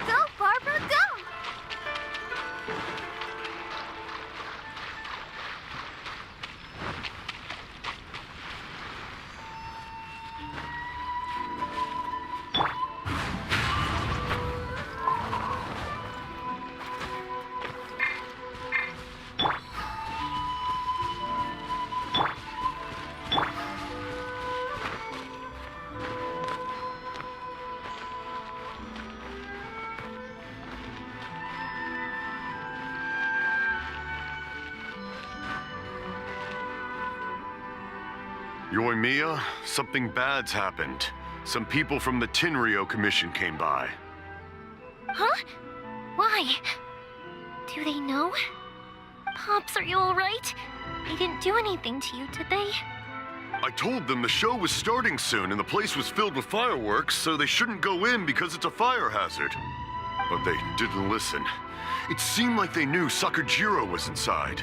Speaker 8: Go, Barbara, go!
Speaker 14: Yoimiya, something bad's happened. Some people from the Tenryo Commission came by.
Speaker 3: Huh? Why? Do they know? Pops, are you alright? They didn't do anything to you, did they?
Speaker 14: I told them the show was starting soon and the place was filled with fireworks, so they shouldn't go in because it's a fire hazard. But they didn't listen. It seemed like they knew Sakujiro was inside.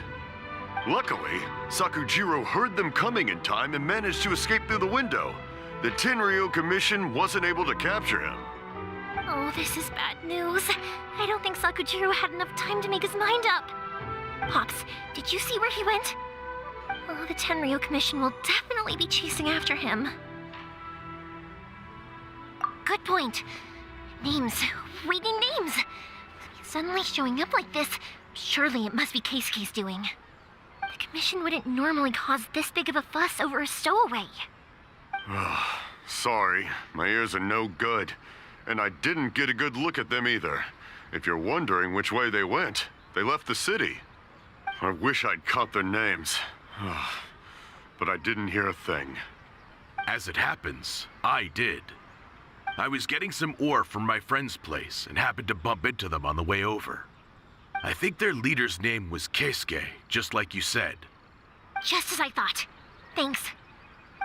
Speaker 14: Luckily, Sakujiro heard them coming in time and managed to escape through the window. The Tenryo Commission wasn't able to capture him.
Speaker 3: Oh, this is bad news. I don't think Sakujiro had enough time to make his mind up. Pops, did you see where he went? Oh, the Tenryo Commission will definitely be chasing after him. Good point. Names. Waiting names. Suddenly showing up like this, surely it must be Keisuke's doing. The Commission wouldn't normally cause this big of a fuss over a stowaway.
Speaker 14: Sorry, my ears are no good. And I didn't get a good look at them either. If you're wondering which way they went, they left the city. I wish I'd caught their names. But I didn't hear a thing.
Speaker 15: As it happens, I did. I was getting some ore from my friend's place and happened to bump into them on the way over. I think their leader's name was Keisuke, just like you said.
Speaker 3: Just as I thought. Thanks.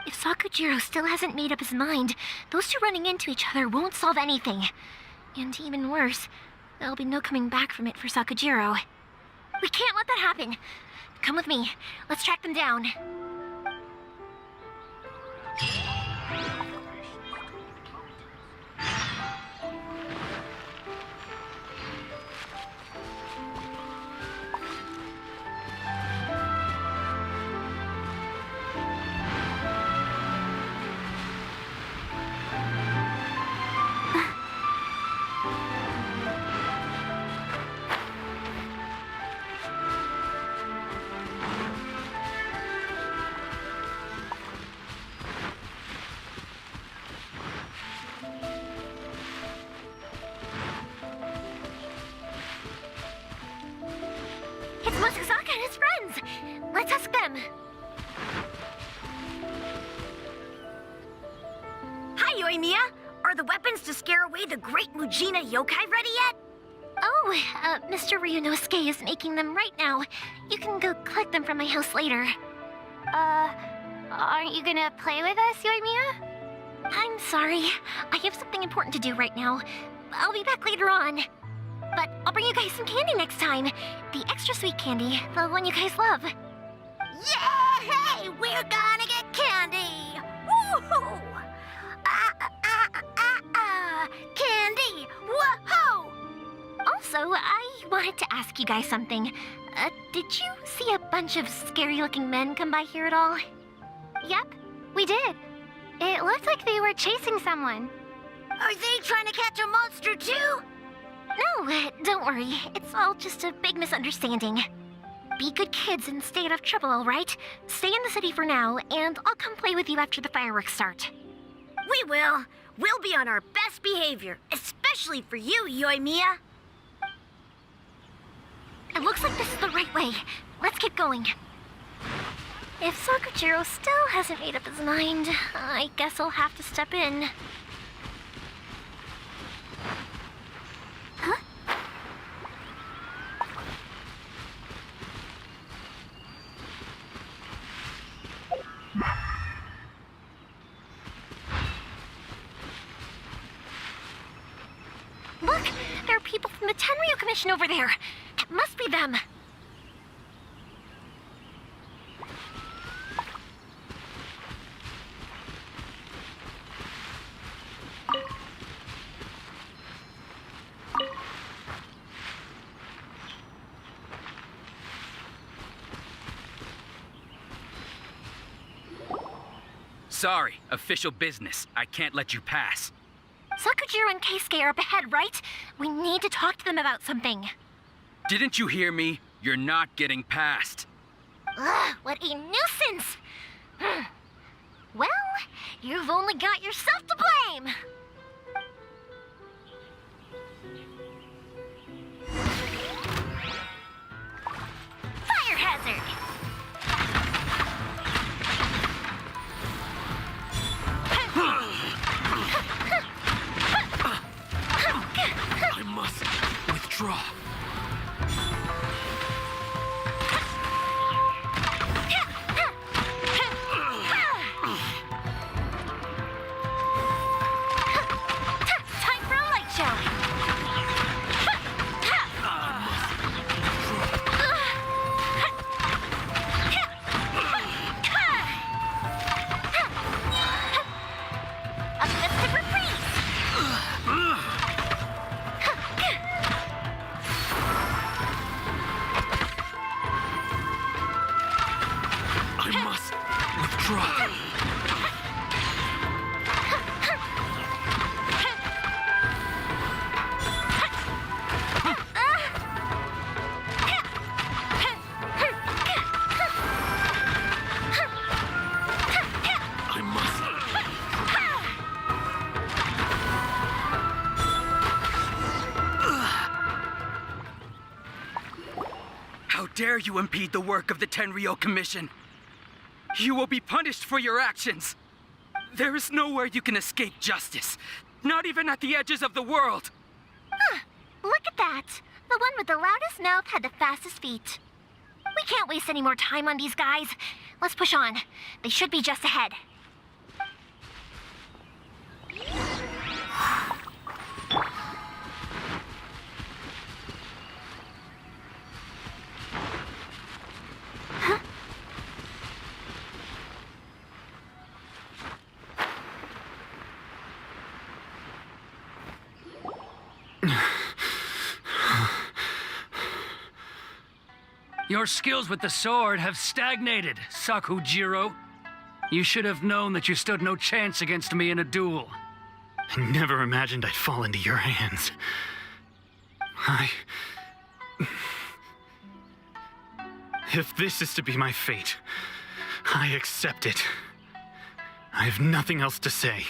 Speaker 3: If Sakujiro still hasn't made up his mind, those two running into each other won't solve anything. And even worse, there'll be no coming back from it for Sakujiro. We can't let that happen. Come with me. Let's track them down. and his friends. Let's ask them.
Speaker 1: Hi, Yoimiya. Are the weapons to scare away the great Mujina yokai ready yet?
Speaker 3: Oh, Mr. Ryunosuke is making them right now. You can go collect them from my house later. Aren't you gonna play with us, Yoimiya? I'm sorry. I have something important to do right now. I'll be back later on. But I'll bring you guys some candy next time. The extra sweet candy, the one you guys love.
Speaker 1: Yay! We're gonna get candy! Woohoo! Candy! Woohoo!
Speaker 3: Also, I wanted to ask you guys something. Did you see a bunch of scary-looking men come by here at all? Yep, we did. It looked like they were chasing someone.
Speaker 1: Are they trying to catch a monster too?
Speaker 3: No, don't worry. It's all just a big misunderstanding. Be good kids and stay out of trouble, all right? Stay in the city for now, and I'll come play with you after the fireworks start.
Speaker 1: We will. We'll be on our best behavior, especially for you, Yoimiya.
Speaker 3: It looks like this is the right way. Let's get going. If Sakujiro still hasn't made up his mind, I guess I'll have to step in. Huh? Look! There are people from the Tenryu Commission over there! It must be them!
Speaker 16: Sorry, official business. I can't let you pass.
Speaker 3: Sakujiro and Keisuke are up ahead, right? We need to talk to them about something.
Speaker 16: Didn't you hear me? You're not getting past.
Speaker 3: Ugh, what a nuisance! Well, you've only got yourself to blame! Fire hazard!
Speaker 12: I must withdraw.
Speaker 3: Time for a light show! A mystic reprise!
Speaker 12: I must withdraw. I must.
Speaker 16: How dare you impede the work of the Tenryo Commission? You will be punished for your actions. There is nowhere you can escape justice, not even at the edges of the world.
Speaker 3: Huh, look at that. The one with the loudest mouth had the fastest feet. We can't waste any more time on these guys. Let's push on. They should be just ahead. Huh?
Speaker 9: Your skills with the sword have stagnated, Sakujiro. You should have known that you stood no chance against me in a duel.
Speaker 10: I never imagined I'd fall into your hands. If this is to be my fate, I accept it. I have nothing else to say.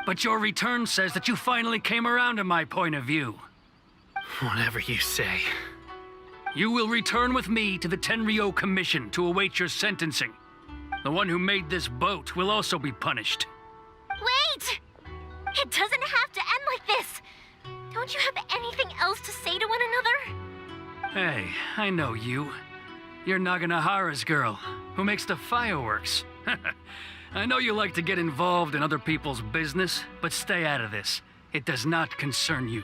Speaker 9: But your return says that you finally came around to my point of view.
Speaker 10: Whatever you say.
Speaker 9: You will return with me to the Tenryo Commission to await your sentencing. The one who made this boat will also be punished.
Speaker 3: Wait! It doesn't have to end like this! Don't you have anything else to say to one another?
Speaker 9: Hey, I know you. You're Naganohara's girl, who makes the fireworks. I know you like to get involved in other people's business, but stay out of this. It does not concern you.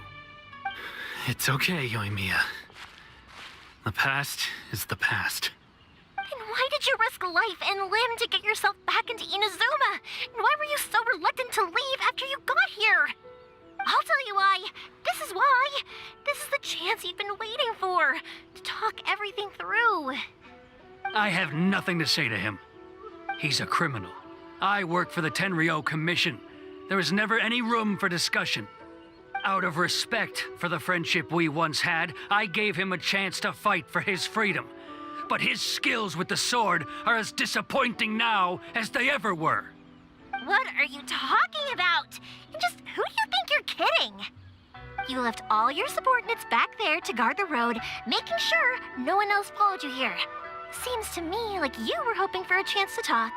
Speaker 10: It's okay, Yoimiya. The past is the past.
Speaker 3: Then why did you risk life and limb to get yourself back into Inazuma? And why were you so reluctant to leave after you got here? I'll tell you why. This is why. This is the chance you've been waiting for, to talk everything through.
Speaker 9: I have nothing to say to him. He's a criminal. I work for the Tenryo Commission. There is never any room for discussion. Out of respect for the friendship we once had, I gave him a chance to fight for his freedom. But his skills with the sword are as disappointing now as they ever were.
Speaker 3: What are you talking about? And just who do you think you're kidding? You left all your subordinates back there to guard the road, making sure no one else followed you here. Seems to me like you were hoping for a chance to talk.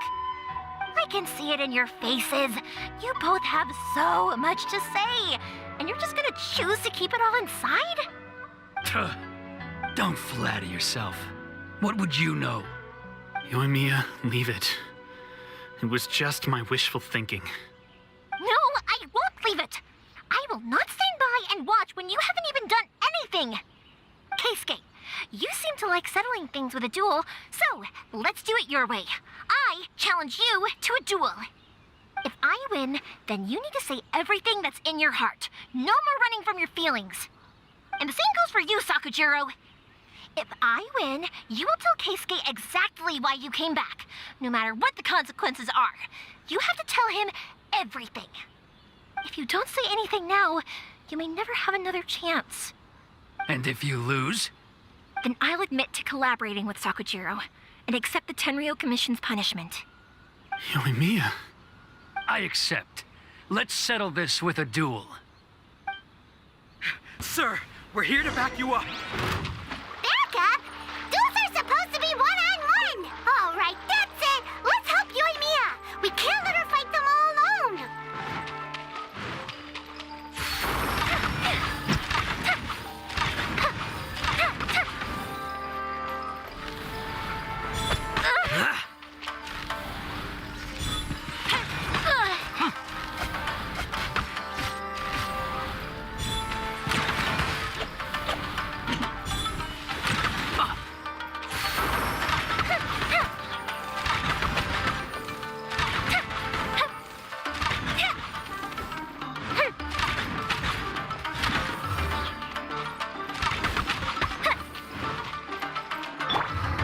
Speaker 3: I can see it in your faces. You both have so much to say, and you're just gonna choose to keep it all inside?
Speaker 9: Don't flatter yourself. What would you know?
Speaker 10: Yoimiya, leave it. It was just my wishful thinking.
Speaker 3: No, I won't leave it. I will not stand by and watch when you haven't even done anything. Keisuke, you seem to like settling things with a duel, so let's do it your way. I challenge you to a duel. If I win, then you need to say everything that's in your heart. No more running from your feelings. And the same goes for you, Sakujiro. If I win, you will tell Keisuke exactly why you came back, no matter what the consequences are. You have to tell him everything. If you don't say anything now, you may never have another chance.
Speaker 9: And if you lose?
Speaker 3: Then I'll admit to collaborating with Sakujiro and accept the Tenryo Commission's punishment.
Speaker 10: Yoimiya.
Speaker 9: I accept. Let's settle this with a duel.
Speaker 16: Sir, we're here to back you up.
Speaker 8: Back up? Duels are supposed to be one-on-one! All right, that's it! Let's help Yoimiya! We can't let her fight them all alone!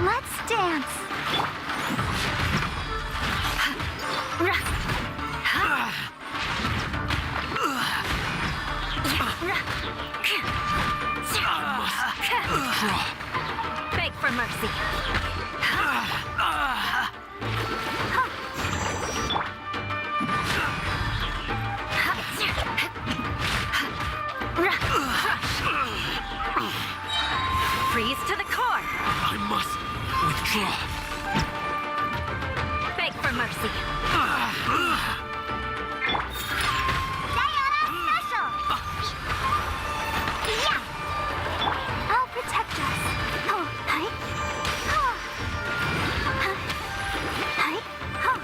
Speaker 3: Let's dance. Beg for mercy. Freeze to the core.
Speaker 12: I must withdraw.
Speaker 3: Beg for mercy.
Speaker 8: Sayonara special! Yeah!
Speaker 3: I'll protect us. Oh, hi. Oh. Hi. Oh.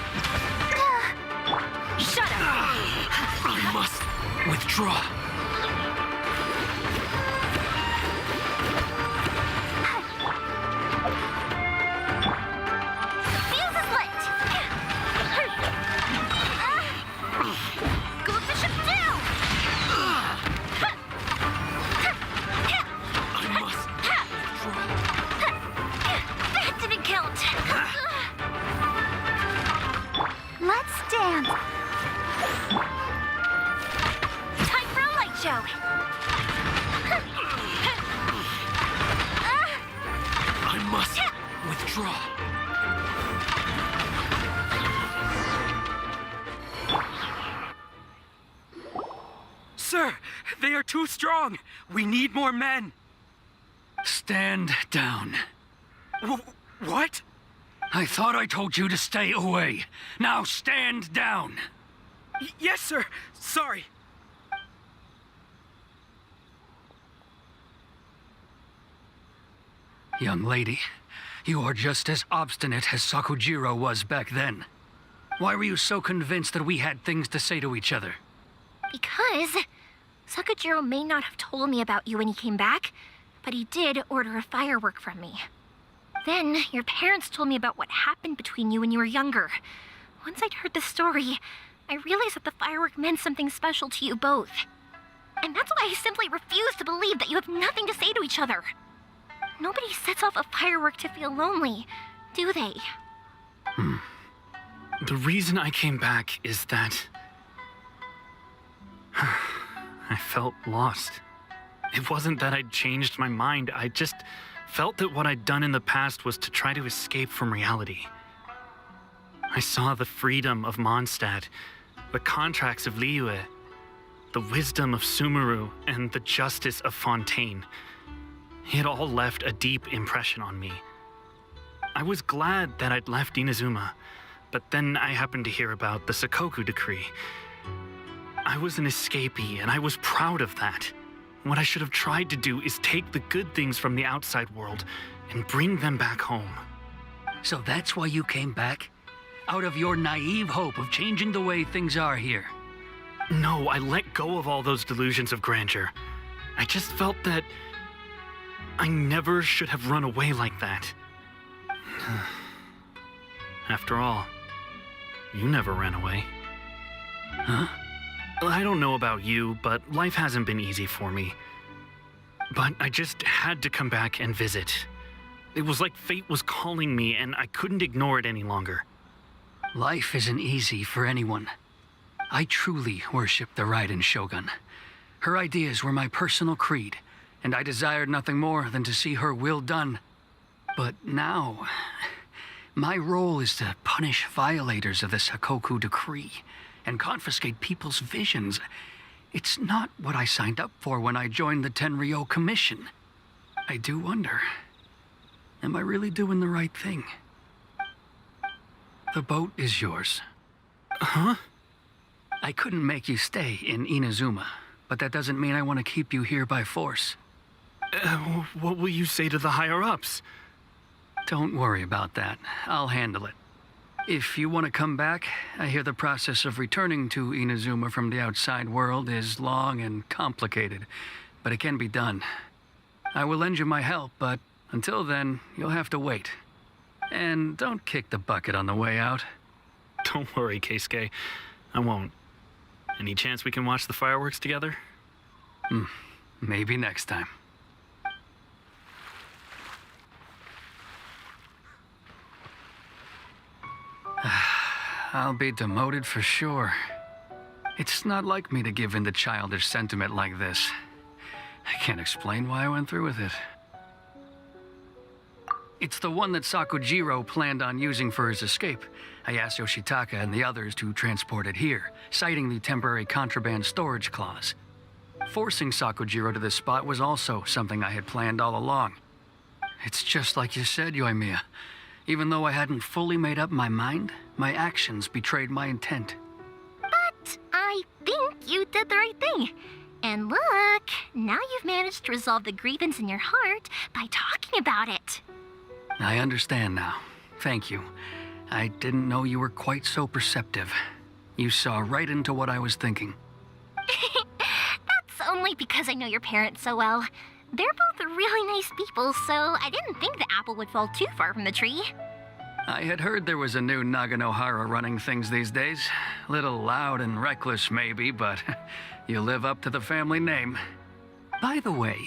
Speaker 3: Shut up.
Speaker 12: I must withdraw.
Speaker 3: Fuse is lit. Go Bishop down.
Speaker 12: I must
Speaker 3: That didn't count. Let's dance. Time for a light show.
Speaker 12: I must withdraw.
Speaker 16: Sir, they are too strong. We need more men.
Speaker 9: stand down.
Speaker 16: What?
Speaker 9: I thought I told you to stay away. Now stand down.
Speaker 16: Yes, sir. Sorry.
Speaker 9: Young lady, you are just as obstinate as Sakujiro was back then. Why were you so convinced that we had things to say to each other?
Speaker 3: Because Sakujiro may not have told me about you when he came back, but he did order a firework from me. Then your parents told me about what happened between you when you were younger. Once I'd heard the story, I realized that the firework meant something special to you both. And that's why I simply refuse to believe that you have nothing to say to each other. Nobody sets off a firework to feel lonely, do they?
Speaker 10: The reason I came back is that I felt lost. It wasn't that I'd changed my mind, I just felt that what I'd done in the past was to try to escape from reality. I saw the freedom of Mondstadt, the contracts of Liyue, the wisdom of Sumeru, and the justice of Fontaine. It all left a deep impression on me. I was glad that I'd left Inazuma, but then I happened to hear about the Sakoku decree. I was an escapee, and I was proud of that. What I should have tried to do is take the good things from the outside world and bring them back home.
Speaker 9: So that's why you came back? Out of your naive hope of changing the way things are here?
Speaker 10: No, I let go of all those delusions of grandeur. I just felt that I never should have run away like that. After all, you never ran away.
Speaker 9: Huh?
Speaker 10: I don't know about you, but life hasn't been easy for me. But I just had to come back and visit. It was like fate was calling me, and I couldn't ignore it any longer.
Speaker 9: Life isn't easy for anyone. I truly worship the Raiden Shogun. Her ideas were my personal creed, and I desired nothing more than to see her will done. But now, my role is to punish violators of the Sakoku decree and confiscate people's visions. It's not what I signed up for when I joined the Tenryo Commission. I do wonder, am I really doing the right thing? The boat is yours.
Speaker 10: Huh?
Speaker 9: I couldn't make you stay in Inazuma, but that doesn't mean I want to keep you here by force.
Speaker 10: What will you say to the higher-ups?
Speaker 9: Don't worry about that. I'll handle it. If you want to come back, I hear the process of returning to Inazuma from the outside world is long and complicated, but it can be done. I will lend you my help, but until then, you'll have to wait. And don't kick the bucket on the way out.
Speaker 10: Don't worry, Keisuke. I won't. Any chance we can watch the fireworks together?
Speaker 9: Maybe next time. I'll be demoted for sure. It's not like me to give in to childish sentiment like this. I can't explain why I went through with it. It's the one that Sakujiro planned on using for his escape. I asked Yoshitaka and the others to transport it here, citing the temporary contraband storage clause. Forcing Sakujiro to this spot was also something I had planned all along. It's just like you said, Yoimiya. Even though I hadn't fully made up my mind, my actions betrayed my intent.
Speaker 3: But I think you did the right thing. And look, now you've managed to resolve the grievance in your heart by talking about it.
Speaker 9: I understand now. Thank you. I didn't know you were quite so perceptive. You saw right into what I was thinking.
Speaker 3: That's only because I know your parents so well. They're both really nice people, so I didn't think the apple would fall too far from the tree.
Speaker 9: I had heard there was a new Naganohara running things these days. Little loud and reckless, maybe, but you live up to the family name. By the way,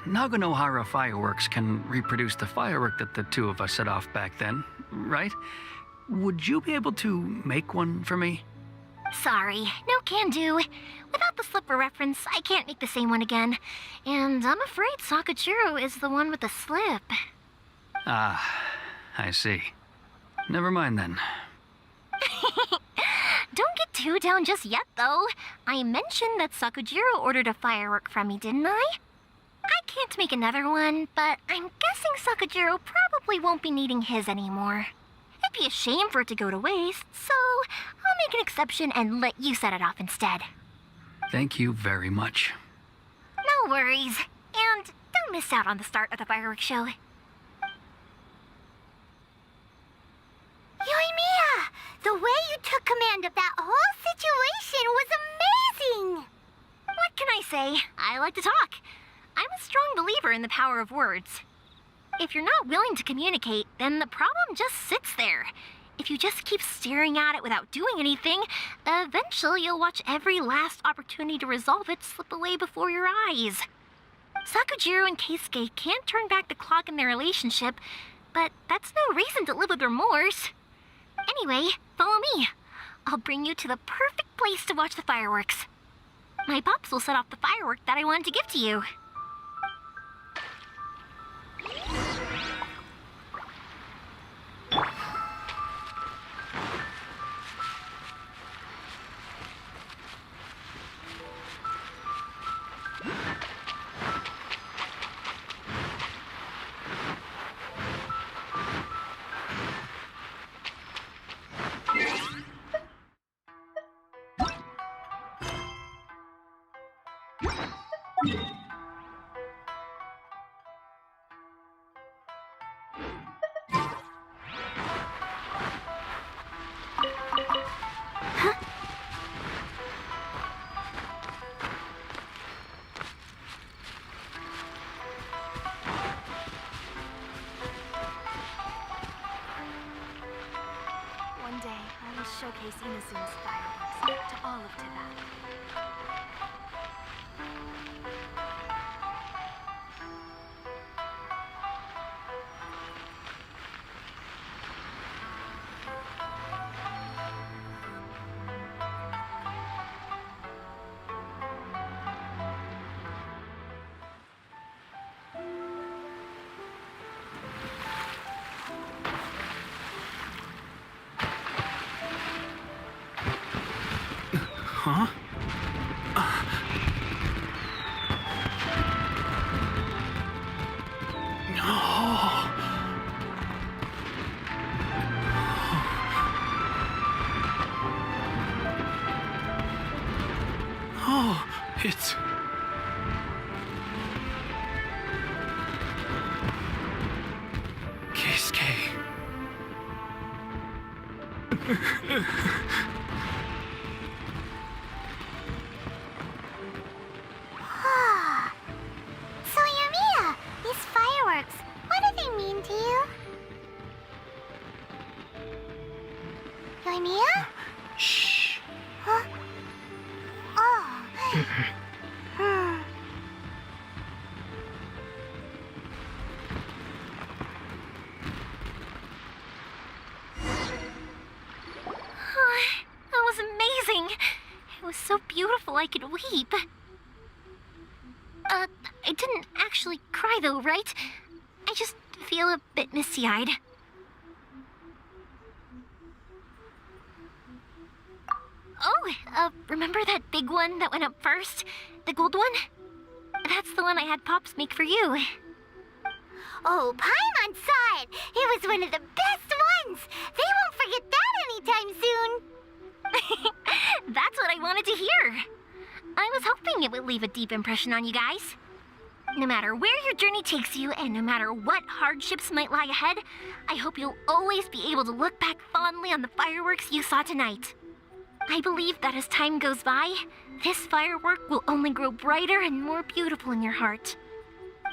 Speaker 9: Naganohara fireworks can reproduce the firework that the two of us set off back then, right? Would you be able to make one for me?
Speaker 3: Sorry, no can do. Without the slipper reference, I can't make the same one again. And I'm afraid Sakujiro is the one with the slip.
Speaker 9: Ah, I see. Never mind then.
Speaker 3: Don't get too down just yet, though. I mentioned that Sakujiro ordered a firework from me, didn't I? I can't make another one, but I'm guessing Sakajiro probably won't be needing his anymore. It'd be a shame for it to go to waste, so I'll make an exception and let you set it off instead.
Speaker 9: Thank you very much.
Speaker 3: No worries. And don't miss out on the start of the fireworks show.
Speaker 8: Yoimiya! The way you took command of that whole situation was amazing!
Speaker 3: What can I say? I like to talk. I'm a strong believer in the power of words. If you're not willing to communicate, then the problem just sits there. If you just keep staring at it without doing anything, eventually you'll watch every last opportunity to resolve it slip away before your eyes. Sakujiro and Keisuke can't turn back the clock in their relationship, but that's no reason to live with remorse. Anyway, follow me. I'll bring you to the perfect place to watch the fireworks. My pops will set off the firework that I wanted to give to you.
Speaker 17: One day, I will showcase Inazuma's fireworks to all of Tibet.
Speaker 10: Huh? Oh, it's... Keisuke.
Speaker 8: So, Yoimiya, these fireworks, what do they mean to you? Yoimiya?
Speaker 10: Shh.
Speaker 8: Huh? Oh.
Speaker 3: Oh, that was amazing. It was so beautiful I could weep. I didn't actually cry though, right? I just feel a bit misty-eyed. Oh, remember that big one that went up first? The gold one? That's the one I had Pops make for you.
Speaker 8: Oh, Paimon saw it! It was one of the best ones! They won't forget that anytime soon!
Speaker 3: That's what I wanted to hear. I was hoping it would leave a deep impression on you guys. No matter where your journey takes you, and no matter what hardships might lie ahead, I hope you'll always be able to look back fondly on the fireworks you saw tonight. I believe that as time goes by, this firework will only grow brighter and more beautiful in your heart.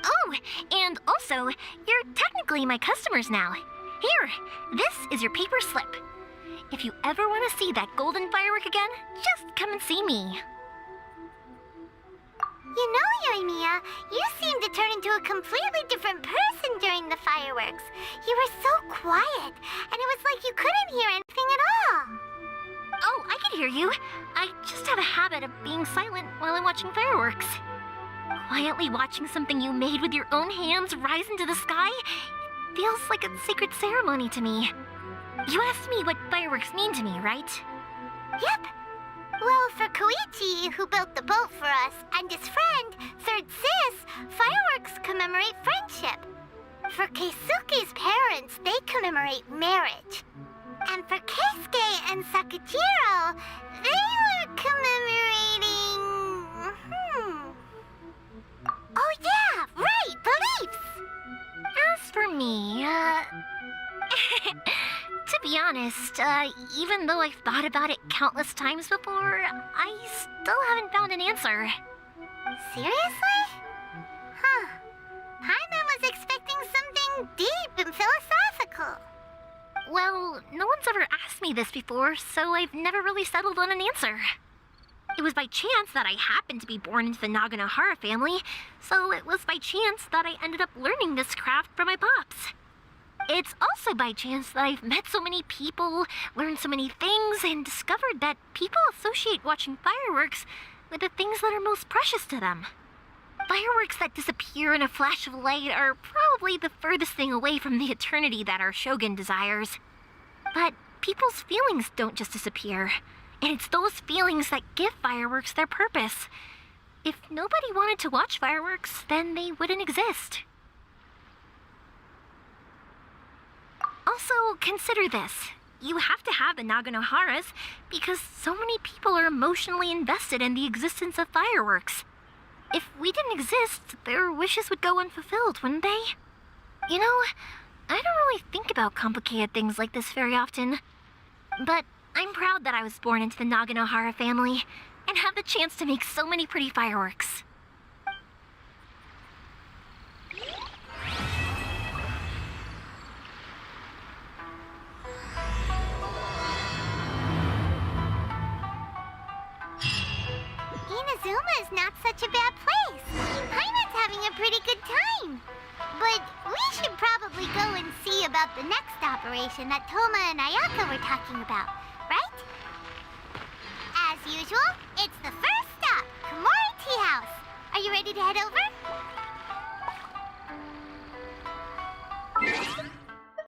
Speaker 3: Oh, and also, you're technically my customers now. Here, this is your paper slip. If you ever want to see that golden firework again, just come and see me.
Speaker 8: You know, Yoimiya, you seemed to turn into a completely different person during the fireworks. You were so quiet, and it was like you couldn't hear anything at all.
Speaker 3: Oh, I can hear you. I just have a habit of being silent while I'm watching fireworks. Quietly watching something you made with your own hands rise into the sky feels like a sacred ceremony to me. You asked me what fireworks mean to me, right?
Speaker 8: Yep. Well, for Koichi, who built the boat for us, and his friend, Third Sis, fireworks commemorate friendship. For Keisuke's parents, they commemorate marriage. And for Keisuke and Sakujiro, they were commemorating... Oh yeah, right, beliefs!
Speaker 3: As for me, to be honest, even though I've thought about it countless times before, I still haven't found an answer.
Speaker 8: Seriously? Huh. Paimon was expecting something deep and philosophical.
Speaker 3: Well, no one's ever asked me this before, so I've never really settled on an answer. It was by chance that I happened to be born into the Naganohara family, so it was by chance that I ended up learning this craft from my pops. It's also by chance that I've met so many people, learned so many things, and discovered that people associate watching fireworks with the things that are most precious to them. Fireworks that disappear in a flash of light are probably the furthest thing away from the eternity that our shogun desires. But people's feelings don't just disappear, and it's those feelings that give fireworks their purpose. If nobody wanted to watch fireworks, then they wouldn't exist. Also, consider this. You have to have the Naganoharas because so many people are emotionally invested in the existence of fireworks. If we didn't exist, their wishes would go unfulfilled, wouldn't they? You know, I don't really think about complicated things like this very often. But I'm proud that I was born into the Naganohara family and have the chance to make so many pretty fireworks.
Speaker 8: Inazuma is not such a bad place. Paimon's having a pretty good time. But we should probably go and see about the next operation that Toma and Ayaka were talking about, right? As usual, it's the first stop, Komori Tea House. Are you ready to head over?